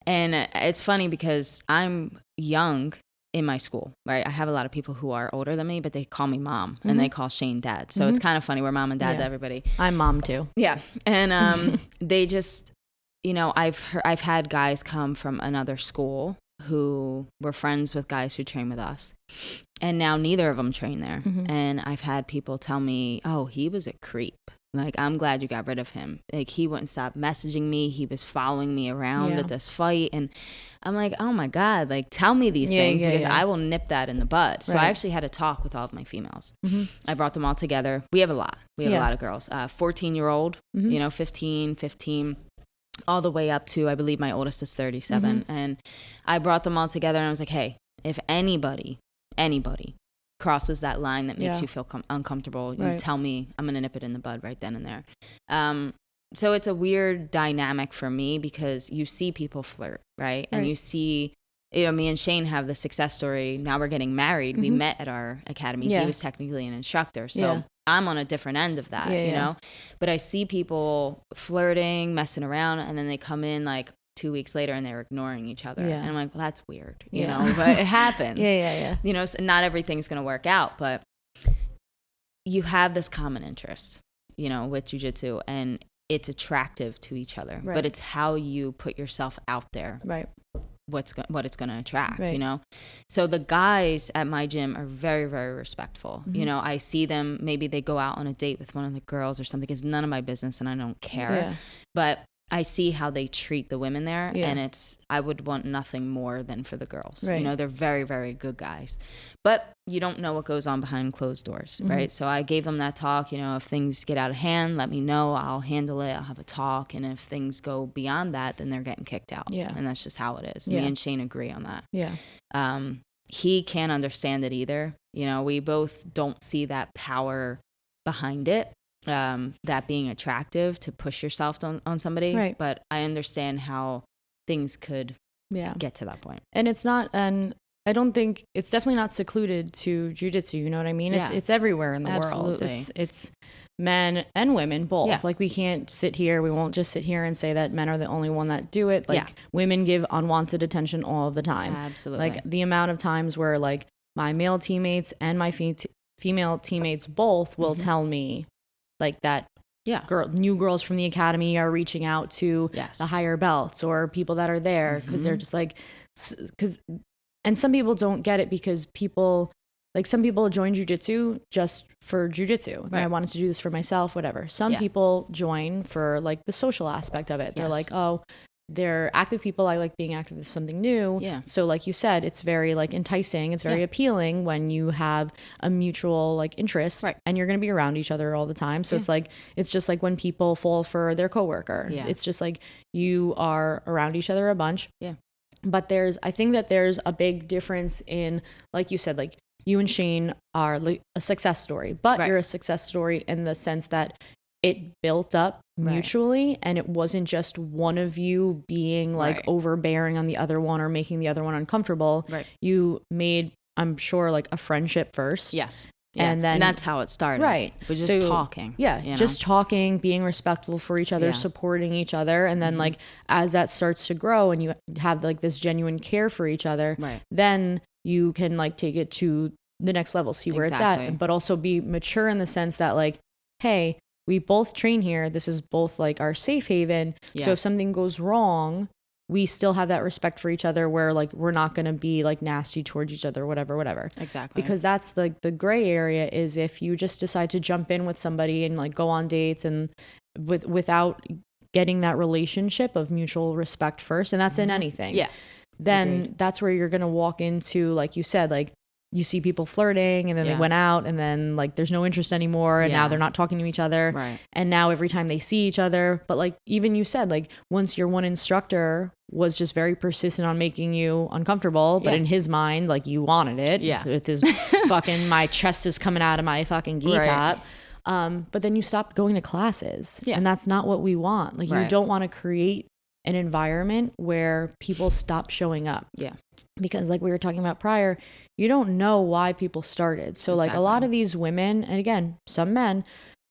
And it's funny because I'm young in my school, right? I have a lot of people who are older than me, but they call me mom and they call Shane dad. So it's kind of funny. We're mom and dad to everybody. I'm mom too. Yeah. And they just, you know, I've had guys come from another school who were friends with guys who train with us. And now neither of them train there. And I've had people tell me, oh, he was a creep. Like, I'm glad you got rid of him. Like, he wouldn't stop messaging me. He was following me around at this fight. And I'm like, oh my God, like, tell me these things because I will nip that in the bud. So I actually had a talk with all of my females. I brought them all together. We have a lot. We have a lot of girls. 14-year-old, you know, 15, all the way up to, I believe my oldest is 37. And I brought them all together and I was like, hey, if anybody crosses that line that makes you feel uncomfortable, you tell me. I'm gonna nip it in the bud right then and there. So it's a weird dynamic for me because you see people flirt, right? And you see, you know, me and Shane have the success story. Now we're getting married. We met at our academy. He was technically an instructor, so I'm on a different end of that, you know. But I see people flirting, messing around, and then they come in like 2 weeks later and they're ignoring each other. And I'm like, well, that's weird, you know, but it happens. You know, so not everything's going to work out, but you have this common interest, you know, with jiu-jitsu, and it's attractive to each other, but it's how you put yourself out there. What it's going to attract, you know? So the guys at my gym are very, very respectful. You know, I see them, maybe they go out on a date with one of the girls or something. It's none of my business and I don't care. But I see how they treat the women there, and I would want nothing more than for the girls. You know, they're very, very good guys. But you don't know what goes on behind closed doors, right? So I gave them that talk, you know, if things get out of hand, let me know. I'll handle it. I'll have a talk. And if things go beyond that, then they're getting kicked out. And that's just how it is. Me and Shane agree on that. He can't understand it either. You know, we both don't see that power behind it. That being attractive to push yourself on somebody, but I understand how things could get to that point. And it's not, and I don't think it's definitely not secluded to jiu-jitsu. You know what I mean? It's everywhere in the world. It's men and women both. Like we can't sit here. We won't just sit here and say that men are the only one that do it. Like women give unwanted attention all the time. Absolutely. Like the amount of times where like my male teammates and my female teammates both will tell me like that new girls from the academy are reaching out to the higher belts or people that are there because they're just like, and some people don't get it because some people join jiu-jitsu just for jiu-jitsu. I wanted to do this for myself, whatever. Some people join for like the social aspect of it. They're like, oh, they're active people. I like being active with something new. So like you said, it's very like enticing. It's very appealing when you have a mutual like interest and you're going to be around each other all the time. So it's like, it's just like when people fall for their coworker, it's just like you are around each other a bunch. But I think that there's a big difference in, like you said, like you and Shane are like a success story, but you're a success story in the sense that it built up mutually and it wasn't just one of you being like overbearing on the other one or making the other one uncomfortable. You made, I'm sure, like a friendship first. And then that's how it started. But just talking. You know? Just talking, being respectful for each other, supporting each other. And then like as that starts to grow and you have like this genuine care for each other, then you can like take it to the next level, see where it's at, but also be mature in the sense that like, hey, we both train here. This is both like our safe haven. So if something goes wrong, we still have that respect for each other where like we're not going to be like nasty towards each other, whatever. Because that's like the gray area is if you just decide to jump in with somebody and like go on dates and without getting that relationship of mutual respect first, and that's in anything. Then that's where you're going to walk into, like you said, like you see people flirting and then they went out and then like there's no interest anymore and now they're not talking to each other. Right. And now every time they see each other, but like even you said, like once your one instructor was just very persistent on making you uncomfortable, but in his mind, like you wanted it. Yeah. With his fucking, my chest is coming out of my fucking gi top. But then you stopped going to classes and that's not what we want. Like you don't want to create an environment where people stop showing up. Yeah. Because like we were talking about prior, you don't know why people started. So like a lot of these women, and again, some men,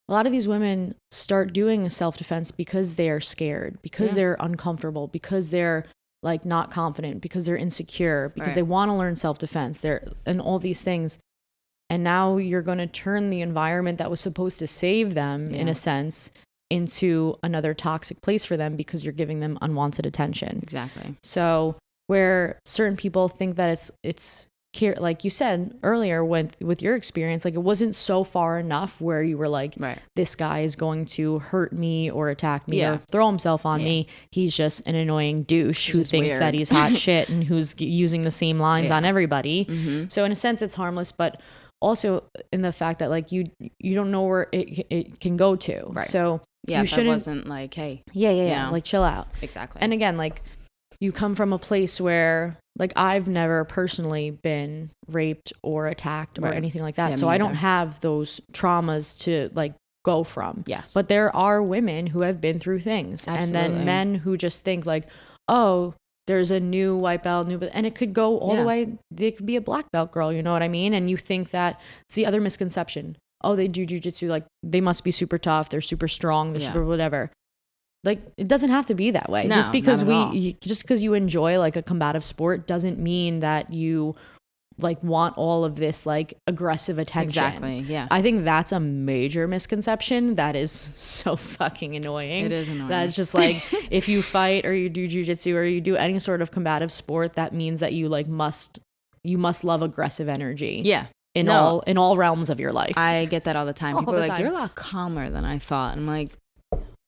a lot of these women start doing self-defense because they are scared, because they're uncomfortable, because they're like not confident, because they're insecure, because they want to learn self-defense, and all these things. And now you're going to turn the environment that was supposed to save them in a sense into another toxic place for them because you're giving them unwanted attention. Exactly. So where certain people think that it's like you said earlier with your experience, like it wasn't so far enough where you were like, this guy is going to hurt me or attack me or throw himself on me. He's just an annoying douche who thinks that he's hot shit and who's using the same lines on everybody. So in a sense it's harmless, but also in the fact that like you don't know where it can go to. So you shouldn't, wasn't like, hey, like chill out. Exactly. And again, like you come from a place where like I've never personally been raped or attacked or anything like that. So I don't have those traumas to like go from. Yes. But there are women who have been through things. Absolutely. And then men who just think like, oh, there's a new white belt, and it could go all the way. They could be a black belt girl, you know what I mean? And you think that it's the other misconception. Oh, they do jujitsu, like they must be super tough. They're super strong. They're super whatever. Like it doesn't have to be that way. No, just because just because you enjoy like a combative sport doesn't mean that you like want all of this like aggressive attention. Exactly. Yeah. I think that's a major misconception that is so fucking annoying. It is annoying. That's just like if you fight or you do jujitsu or you do any sort of combative sport, that means that you like must love aggressive energy. Yeah. In all realms of your life. I get that all the time. People are like, you're a lot calmer than I thought. I'm like,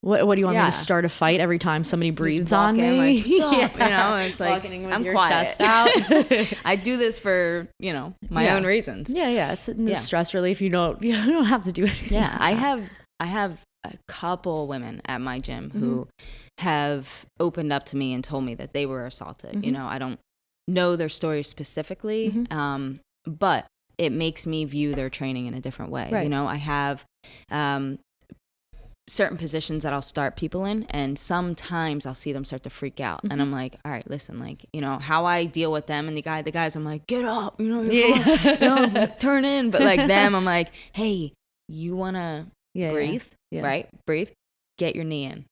what do you want me to start a fight every time somebody breathes on me? Like, what's up? You know, it's like I'm your quiet. Chest out. I do this for my own reasons. Yeah. It's stress relief. You don't have to do it. Yeah, I have a couple women at my gym who have opened up to me and told me that they were assaulted. You know, I don't know their story specifically, but it makes me view their training in a different way. Right. You know, I have certain positions that I'll start people in, and sometimes I'll see them start to freak out, and I'm like, all right, listen, like, you know, how I deal with them and the guys, I'm like, get up, you know, turn in, but like them, I'm like, hey, you wanna breathe, right? Breathe, get your knee in,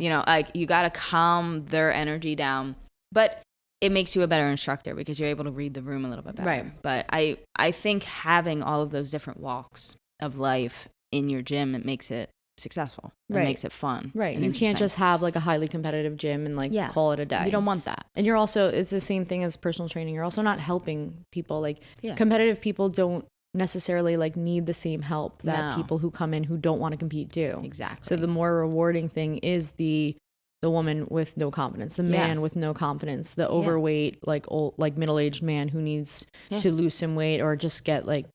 you know, like you gotta calm their energy down, but it makes you a better instructor because you're able to read the room a little bit better. Right. But I think having all of those different walks of life in your gym, it makes it successful. It makes it fun. Right. You can't just have like a highly competitive gym and like call it a day. You don't want that. And you're also, it's the same thing as personal training. You're also not helping people. Like competitive people don't necessarily like need the same help that people who come in who don't want to compete do. Exactly. So the more rewarding thing is the woman with no confidence, the man with no confidence, the overweight, like old, like middle-aged man who needs to lose some weight or just get like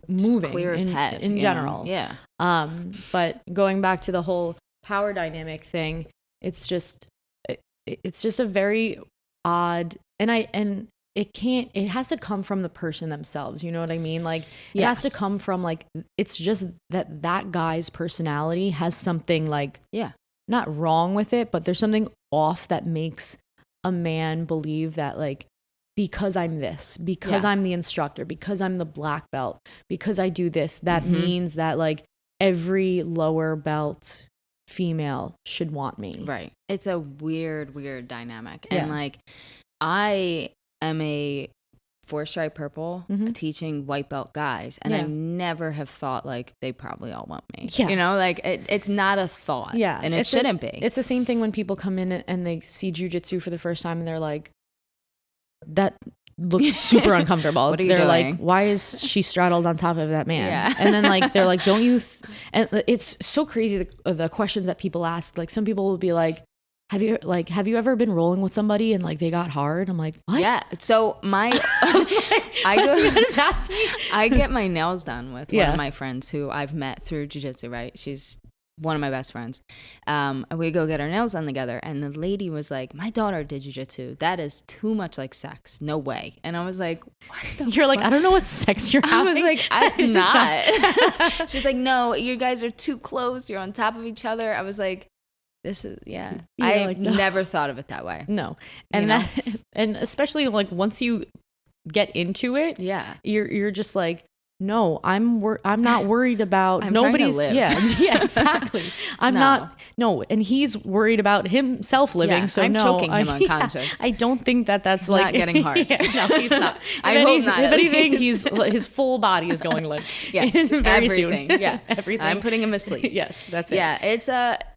moving, just clear his head in general. Yeah. But going back to the whole power dynamic thing, it's just a very odd, and it has to come from the person themselves. You know what I mean? Like it has to come from like, it's just that guy's personality has something like, not wrong with it, but there's something off that makes a man believe that like, because I'm this, because I'm the instructor, because I'm the black belt, because I do this, that means that like every lower belt female should want me. Right. It's a weird dynamic. And like, I am a 4-stripe purple teaching white belt guys, and I never have thought like they probably all want me. You know, like it's not a thought. And it shouldn't be. It's the same thing when people come in and they see jujitsu for the first time and they're like, that looks super uncomfortable. What are you they're doing? Like, why is she straddled on top of that man? And then like they're like, don't you and it's so crazy the questions that people ask. Like some people will be like, have you ever been rolling with somebody and like they got hard? I'm like, what? Yeah. So I get my nails done with one of my friends who I've met through jiu-jitsu, right? She's one of my best friends. And we go get our nails done together. And the lady was like, my daughter did jiu-jitsu. That is too much like sex. No way. And I was like, what the You're fuck? like, I don't know what sex you're having. I was like, it's not. She's like, no, you guys are too close. You're on top of each other. I was like, this is, I like, no. Never thought of it that way. No. And and especially like once you get into it, you're just like, no, I'm not worried about nobody's. Yeah, exactly. And he's worried about himself living. So I'm choking him unconscious. I don't think that's like not getting hard. No, he's not. I hope not. If anything, his full body is going limp. Yes, very everything. soon. Yeah, everything. I'm putting him asleep. Yes, that's it. Yeah, it's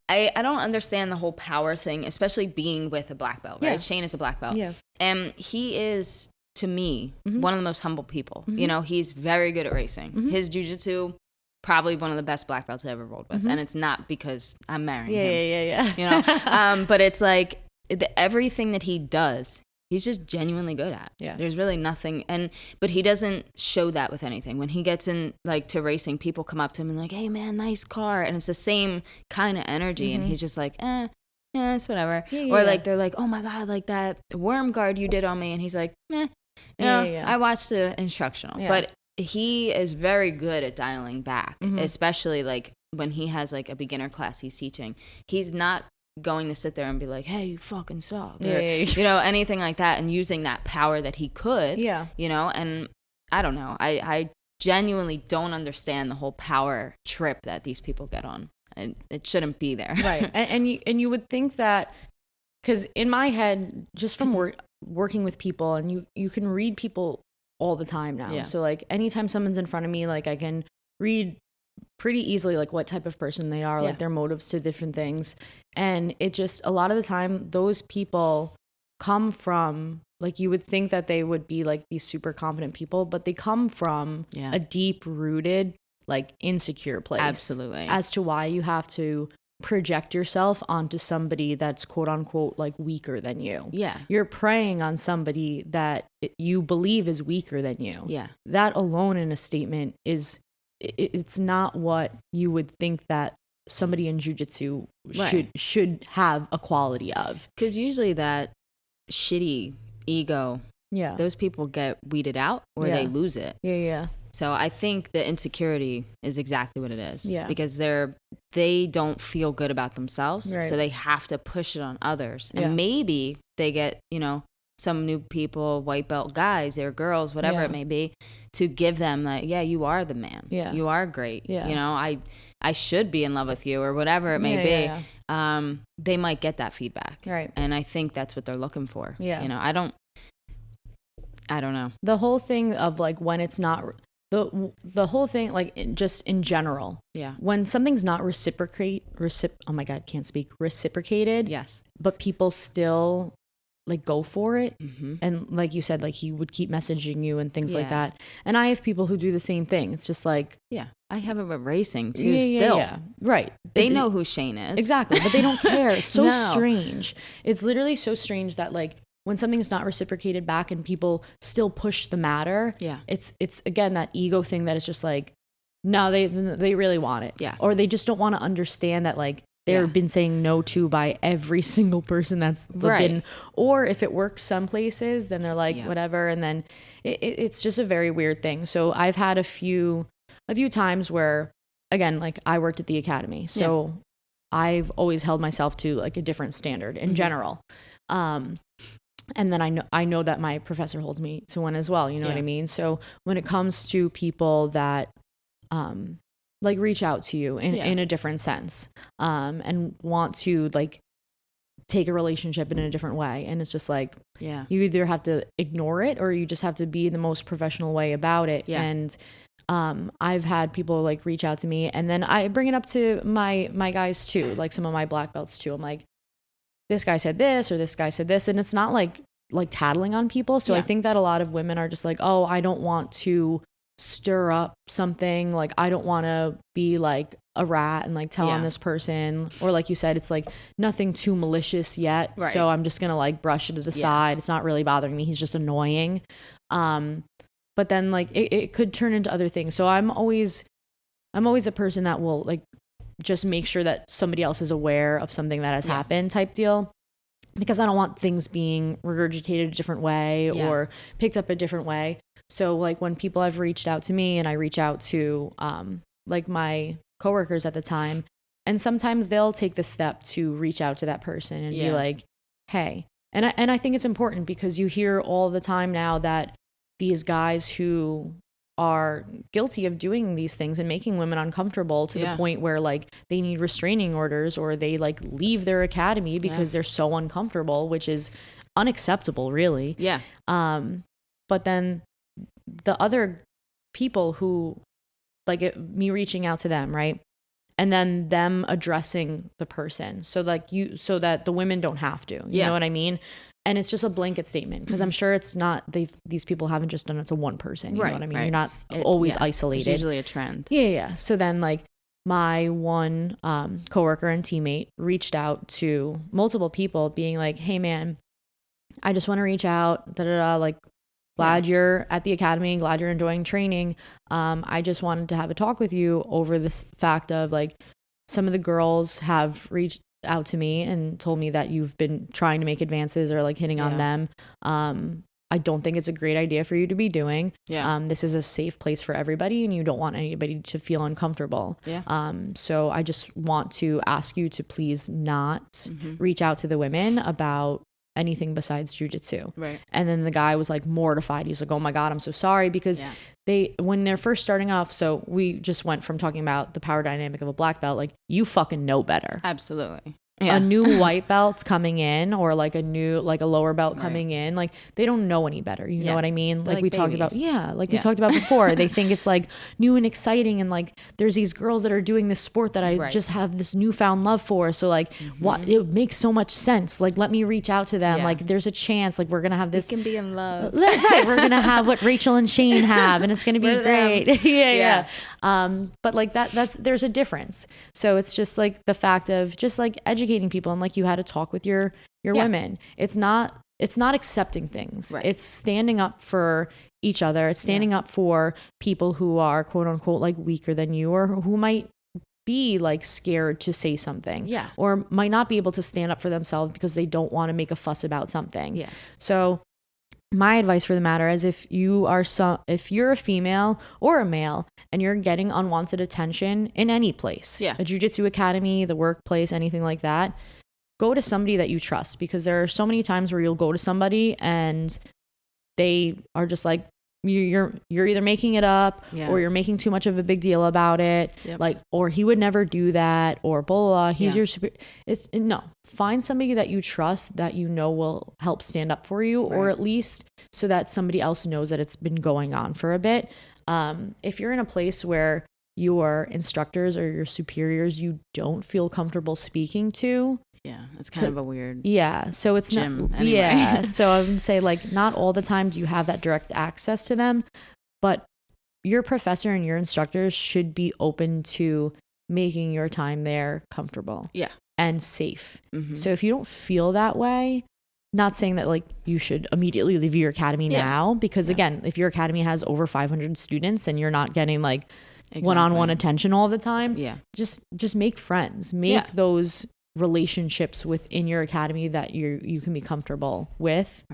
I don't understand the whole power thing, especially being with a black belt. Right, yeah. Shane is a black belt. Yeah, and he is, to me, one of the most humble people. You know, he's very good at racing. His jiu-jitsu, probably one of the best black belts I ever rolled with. And it's not because I'm marrying him. Yeah. You know, but it's like everything that he does, he's just genuinely good at. Yeah. There's really nothing. But he doesn't show that with anything. When he gets in like to racing, people come up to him and like, hey man, nice car. And it's the same kind of energy. And he's just like, yeah, it's whatever. Or like, they're like, oh my God, like that worm guard you did on me. And he's like, meh. I watched the instructional, but he is very good at dialing back, especially like when he has like a beginner class he's teaching. He's not going to sit there and be like, hey, you fucking suck, or, you know, anything like that, and using that power that he could, you know. And I don't know, I genuinely don't understand the whole power trip that these people get on, and it shouldn't be there. Right. And you would think that, because in my head, just from working with people, and you can read people all the time now. So like anytime someone's in front of me, like I can read pretty easily like what type of person they are, like their motives to different things. And it just, a lot of the time, those people come from, like, you would think that they would be like these super confident people, but they come from a deep rooted, like, insecure place. Absolutely. As to why you have to project yourself onto somebody that's quote unquote like weaker than you. Yeah. You're preying on somebody that you believe is weaker than you. Yeah. That alone in a statement is, it's not what you would think that somebody in jiu-jitsu should have a quality of. Because usually that shitty ego, those people get weeded out or they lose it. Yeah. So I think the insecurity is exactly what it is. Yeah. Because they don't feel good about themselves, so they have to push it on others. And maybe they get, you know, some new people, white belt guys or girls, whatever it may be, to give them like, you are the man. Yeah. You are great. Yeah. You know, I should be in love with you, or whatever it may be. Yeah. They might get that feedback. Right. And I think that's what they're looking for. Yeah. You know, I don't know. The whole thing of like when it's not the whole thing, like just in general. Yeah. When something's not reciprocated. Yes. But people still like go for it. And like you said, like he would keep messaging you and things like that. And I have people who do the same thing. It's just like, I have them at racing too. Still. Yeah. Right. They know who Shane is. Exactly. But they don't care. It's so strange. It's literally so strange that like when something is not reciprocated back and people still push the matter. Yeah. It's again that ego thing that is just like, no, they really want it. Yeah. Or they just don't want to understand that like they've been saying no to by every single person that's been, or if it works some places, then they're like, whatever. And then it's just a very weird thing. So I've had a few times where, again, like I worked at the academy. So I've always held myself to like a different standard in general. And then I know that my professor holds me to one as well. You know what I mean? So when it comes to people that, like reach out to you in a different sense, and want to like take a relationship in a different way. And it's just like, you either have to ignore it or you just have to be the most professional way about it. Yeah. And, I've had people like reach out to me, and then I bring it up to my guys too, like some of my black belts too. I'm like, this guy said this or this guy said this, and it's not like tattling on people. So I think that a lot of women are just like, oh, I don't want to stir up something. Like, I don't want to be like a rat and like tell on this person, or like you said, it's like nothing too malicious yet. Right. So I'm just going to like brush it to the side. It's not really bothering me. He's just annoying. But then like it could turn into other things. So I'm always a person that will like just make sure that somebody else is aware of something that has happened type deal, because I don't want things being regurgitated a different way or picked up a different way. So like when people have reached out to me, and I reach out to like my coworkers at the time, and sometimes they'll take the step to reach out to that person and be like, hey, and I think it's important, because you hear all the time now that these guys who are guilty of doing these things and making women uncomfortable to the point where like they need restraining orders, or they like leave their academy because they're so uncomfortable, which is unacceptable, really. But then the other people who like me reaching out to them, right? And then them addressing the person. So like so that the women don't have to, you know what I mean? And it's just a blanket statement, because I'm sure it's not, these people haven't just done it to one person. You know what I mean? You're not always isolated. It's usually a trend. Yeah. So then like my one coworker and teammate reached out to multiple people being like, hey man, I just want to reach out, like, glad you're at the academy, glad you're enjoying training. I just wanted to have a talk with you over this fact of like, some of the girls have reached out to me and told me that you've been trying to make advances or like hitting on them. I don't think it's a great idea for you to be doing. This is a safe place for everybody, and you don't want anybody to feel uncomfortable. So I just want to ask you to please not reach out to the women about anything besides jujitsu. And then the guy was like mortified. He's like, oh my God, I'm so sorry, because when they're first starting off, so we just went from talking about the power dynamic of a black belt, like, you fucking know better. Absolutely. A new white belt's coming in, or like a lower belt coming in, like they don't know any better. You know what I mean? Like we talked about, we talked about before. They think it's like new and exciting, and like there's these girls that are doing this sport that I just have this newfound love for. So like, what, it makes so much sense. Like, let me reach out to them. Like, there's a chance. Like, we're gonna have this. We can be in love. Right. We're gonna have what Rachel and Shane have, and it's gonna be great. yeah. But like there's a difference. So it's just like the fact of just like educating people, and like you had to talk with your women. It's not accepting things. It's standing up for each other. It's standing up for people who are quote unquote like weaker than you, or who might be like scared to say something, or might not be able to stand up for themselves because they don't want to make a fuss about something. So my advice for the matter is, if you're a female or a male and you're getting unwanted attention in any place, a jiu-jitsu academy, the workplace, anything like that, go to somebody that you trust, because there are so many times where you'll go to somebody and they are just like, you're either making it up or you're making too much of a big deal about it, like, or he would never do that, or blah, blah, blah. He's your super. Find somebody that you trust, that you know will help stand up for you, or at least so that somebody else knows that it's been going on for a bit. If you're in a place where your instructors or your superiors you don't feel comfortable speaking to, it's kind of a weird so it's gym not anyway. So I would say like, not all the time do you have that direct access to them, but your professor and your instructors should be open to making your time there comfortable and safe. So if you don't feel that way, not saying that like you should immediately leave your academy now, because again, if your academy has over 500 students and you're not getting like one-on-one attention all the time, just make friends, make those relationships within your academy that you can be comfortable with.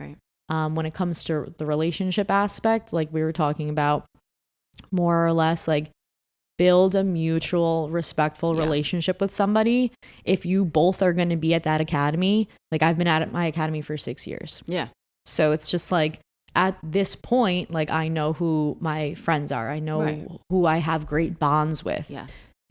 When it comes to the relationship aspect, like we were talking about, more or less like build a mutual respectful relationship with somebody. If you both are going to be at that academy, like I've been at my academy for 6 years, so it's just like, at this point, like I know who my friends are, I know who I have great bonds with.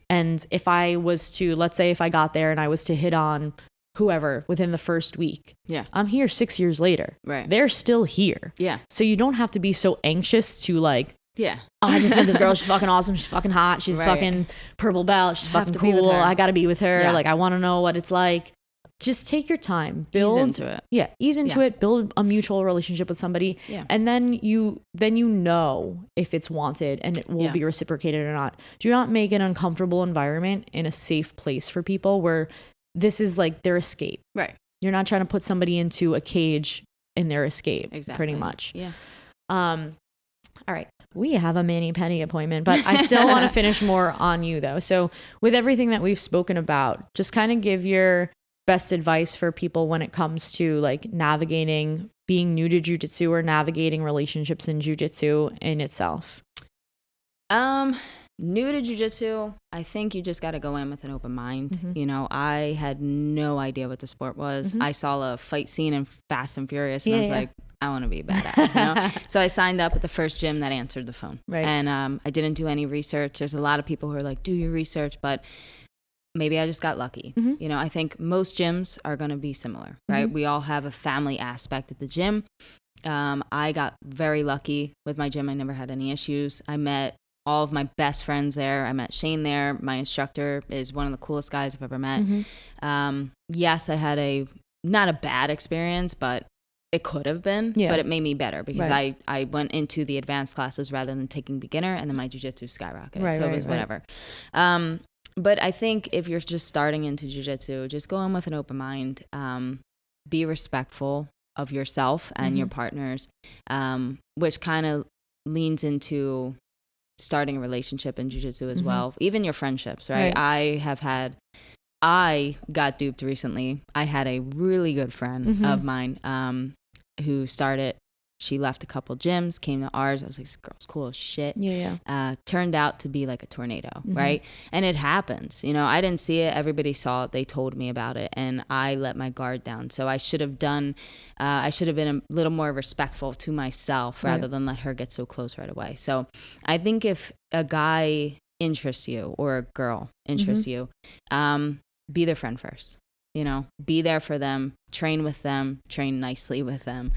And if I was to, let's say if I got there and I was to hit on whoever within the first week, I'm here 6 years later. They're still here. So you don't have to be so anxious to like, oh, I just met this girl. She's fucking awesome. She's fucking hot. She's fucking purple belt. She's fucking cool. I got to be with her. Like, I want to know what it's like. just take your time, ease into it. Yeah, ease into it, build a mutual relationship with somebody, and then you know if it's wanted and it will be reciprocated or not. Do not make an uncomfortable environment in a safe place for people where this is like their escape. Right. You're not trying to put somebody into a cage in their escape. Exactly. Pretty much. Yeah. All right. We have a mani-pedi appointment, but I still want to finish more on you though. So with everything that we've spoken about, just kind of give your best advice for people when it comes to like navigating being new to jiu-jitsu or navigating relationships in jiu-jitsu in itself. New to jiu-jitsu, I think you just got to go in with an open mind. You know, I had no idea what the sport was. I saw a fight scene in Fast and Furious and I was like, I want to be a badass, you know? So I signed up at the first gym that answered the phone. Right. And I didn't do any research. There's a lot of people who are like, do your research, but maybe I just got lucky. You know, I think most gyms are going to be similar, right? We all have a family aspect at the gym. I got very lucky with my gym. I never had any issues. I met all of my best friends there. I met Shane there. My instructor is one of the coolest guys I've ever met. Yes, I had not a bad experience, but it could have been, but it made me better because I went into the advanced classes rather than taking beginner, and then my jiu-jitsu skyrocketed. So it was whatever. But I think if you're just starting into jiu-jitsu, just go in with an open mind. Be respectful of yourself and your partners, which kind of leans into starting a relationship in jiu-jitsu as well. Even your friendships, right? I got duped recently. I had a really good friend of mine who started. She left a couple gyms, came to ours. I was like, this girl's cool as shit. Turned out to be like a tornado, right? And it happens. You know, I didn't see it. Everybody saw it. They told me about it. And I let my guard down. So I should have been a little more respectful to myself rather than let her get so close right away. So I think if a guy interests you or a girl interests you, be their friend first. You know, be there for them, train with them, train nicely with them.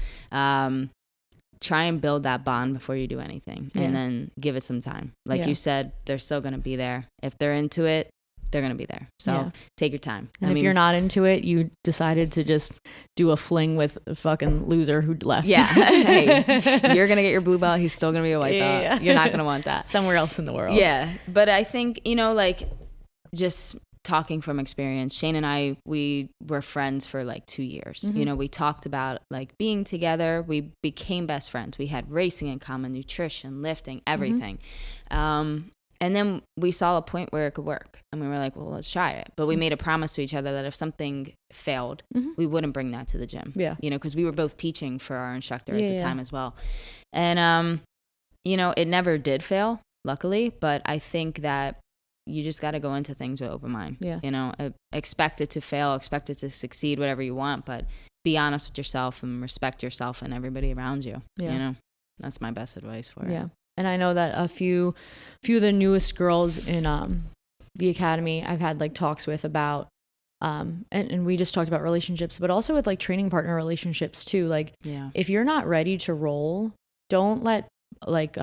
Try and build that bond before you do anything, and then give it some time. Like you said, they're still going to be there. If they're into it, they're going to be there. So take your time. And if you're not into it, you decided to just do a fling with a fucking loser who left. Yeah. Hey, you're going to get your blue belt. He's still going to be a white belt. You're not going to want that. Somewhere else in the world. Yeah. But I think, you know, like just talking from experience, Shane and I, we were friends for like 2 years. You know, we talked about like being together. We became best friends. We had racing in common, nutrition, lifting, everything. And then we saw a point where it could work. And we were like, well, let's try it. But we made a promise to each other that if something failed, we wouldn't bring that to the gym. You know, because we were both teaching for our instructor at the time as well. And, you know, it never did fail, luckily. But I think that you just got to go into things with open mind. You know, expect it to fail, expect it to succeed, whatever you want. But be honest with yourself and respect yourself and everybody around you. You know, that's my best advice for it. And I know that a few of the newest girls in the academy I've had like talks with about and we just talked about relationships, but also with like training partner relationships too. Like if you're not ready to roll, don't let like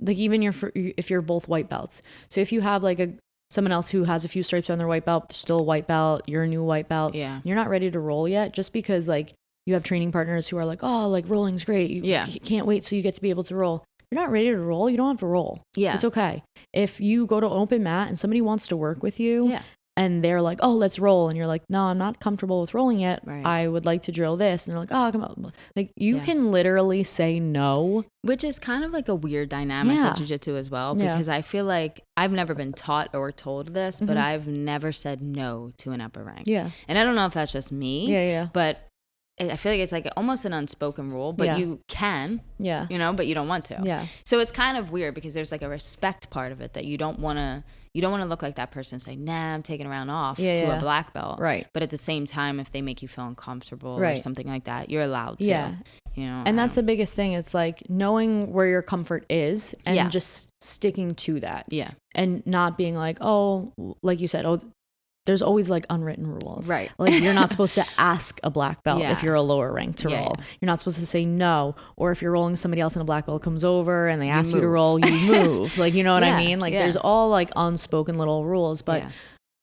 even if you're both white belts. So if you have like someone else who has a few stripes on their white belt, they're still a white belt, you're a new white belt, you're not ready to roll yet, just because like you have training partners who are like, oh, like rolling's great, you can't wait so you get to be able to roll. You're not ready to roll, you don't have to roll. It's okay. If you go to open mat and somebody wants to work with you and they're like, oh, let's roll, and you're like, no, I'm not comfortable with rolling yet, I would like to drill this, and they're like, oh, come on, like you can literally say no, which is kind of like a weird dynamic with jiu-jitsu as well, because I feel like I've never been taught or told this, but I've never said no to an upper rank. And I don't know if that's just me, but I feel like it's like almost an unspoken rule, but you can, you know, but you don't want to. So it's kind of weird because there's like a respect part of it that you don't want to look like that person and say, nah, I'm taking a round off to a black belt. But at the same time, if they make you feel uncomfortable or something like that, you're allowed to. You know, and that's the biggest thing. It's like knowing where your comfort is and just sticking to that. And not being like, oh, like you said, oh, there's always like unwritten rules. Like you're not supposed to ask a black belt if you're a lower rank to roll. You're not supposed to say no. Or if you're rolling, somebody else in a black belt comes over and they ask you to roll, you move. Like, you know what I mean? Like there's all like unspoken little rules, but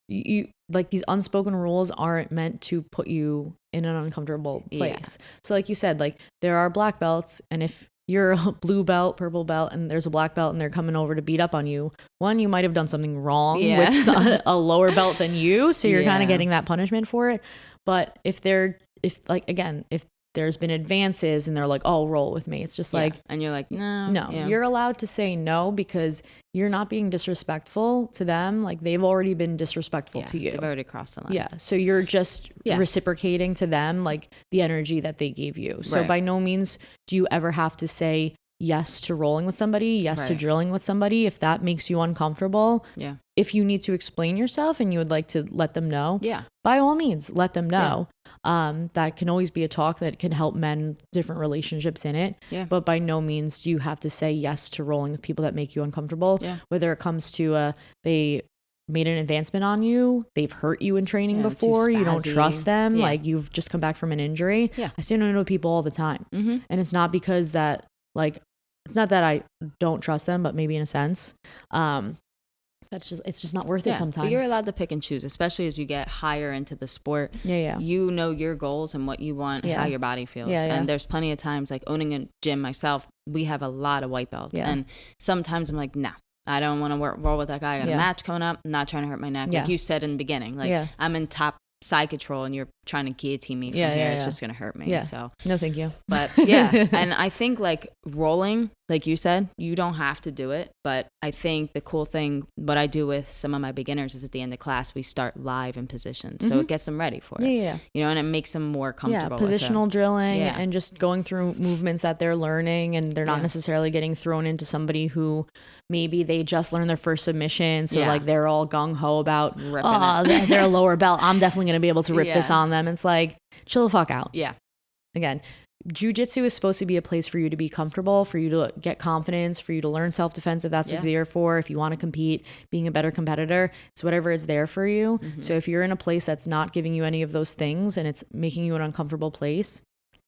you like these unspoken rules aren't meant to put you in an uncomfortable place. So like you said, like there are black belts, and if you're a blue belt, purple belt, and there's a black belt and they're coming over to beat up on you, one, you might have done something wrong with a lower belt than you, so you're kind of getting that punishment for it. But if there's been advances and they're like, oh, roll with me, it's just like, and you're like, no, you're allowed to say no, because you're not being disrespectful to them. Like they've already been disrespectful to you. They've already crossed the line. Yeah. So you're just reciprocating to them like the energy that they gave you. So by no means do you ever have to say yes to rolling with somebody, yes to drilling with somebody, if that makes you uncomfortable. Yeah. If you need to explain yourself and you would like to let them know, by all means, let them know. That can always be a talk that can help mend different relationships in it. Yeah. But by no means do you have to say yes to rolling with people that make you uncomfortable. Yeah. Whether it comes to they made an advancement on you, they've hurt you in training before, you don't trust them, like you've just come back from an injury. Yeah. I see know people all the time. Mm-hmm. And it's not because that, like, it's not that I don't trust them, but maybe in a sense, it's just not worth it sometimes. But you're allowed to pick and choose, especially as you get higher into the sport. Yeah. You know your goals and what you want, and how your body feels. And there's plenty of times, like owning a gym myself, we have a lot of white belts. And sometimes I'm like, nah, I don't want to roll with that guy. I got a match coming up. I'm not trying to hurt my neck. Like you said in the beginning, like I'm in top side control and you're trying to guillotine me from here. It's just going to hurt me. So no, thank you. But and I think like rolling, like you said, you don't have to do it. But I think the cool thing, what I do with some of my beginners is at the end of class, we start live in position. So it gets them ready for it. Yeah. You know, and it makes them more comfortable. Positional drilling and just going through movements that they're learning, and they're not necessarily getting thrown into somebody who maybe they just learned their first submission. So like they're all gung ho about, they're a lower belt, I'm definitely going to be able to rip this on them. It's like, chill the fuck out. Yeah. Again, jiu-jitsu is supposed to be a place for you to be comfortable, for you to get confidence, for you to learn self-defense if that's what you're there for, if you want to compete, being a better competitor. It's whatever it's there for you. Mm-hmm. So if you're in a place that's not giving you any of those things and it's making you an uncomfortable place,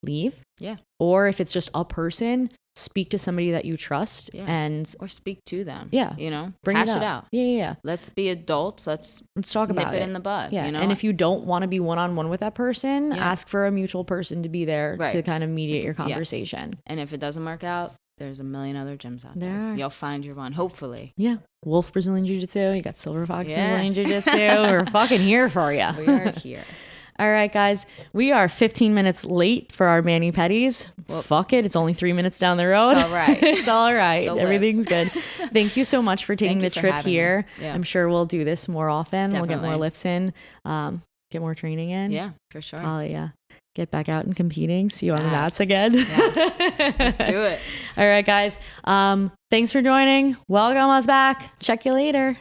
leave. Yeah. Or if it's just a person, speak to somebody that you trust or speak to them. Yeah. You know, hash it out. Yeah. Let's be adults. Let's talk about it in the bud. Yeah. You know? And if you don't want to be one-on-one with that person, ask for a mutual person to be there to kind of mediate your conversation. Yes. And if it doesn't work out, there's a million other gyms out there. You'll find your one, hopefully. Yeah. Wolf Brazilian Jiu-Jitsu. You got Silver Fox Brazilian Jiu-Jitsu. We're fucking here for you. We are here. All right, guys, we are 15 minutes late for our mani-pedis. Well, fuck it. It's only 3 minutes down the road. It's all right. It's all right. Everything's good. Thank you so much for taking the trip here. Yeah. I'm sure we'll do this more often. Definitely. We'll get more lifts in, get more training in. Yeah, for sure. Get back out and competing. See you on the mats again. Yes. Let's do it. All right, guys. Thanks for joining. Welcome us back. Check you later.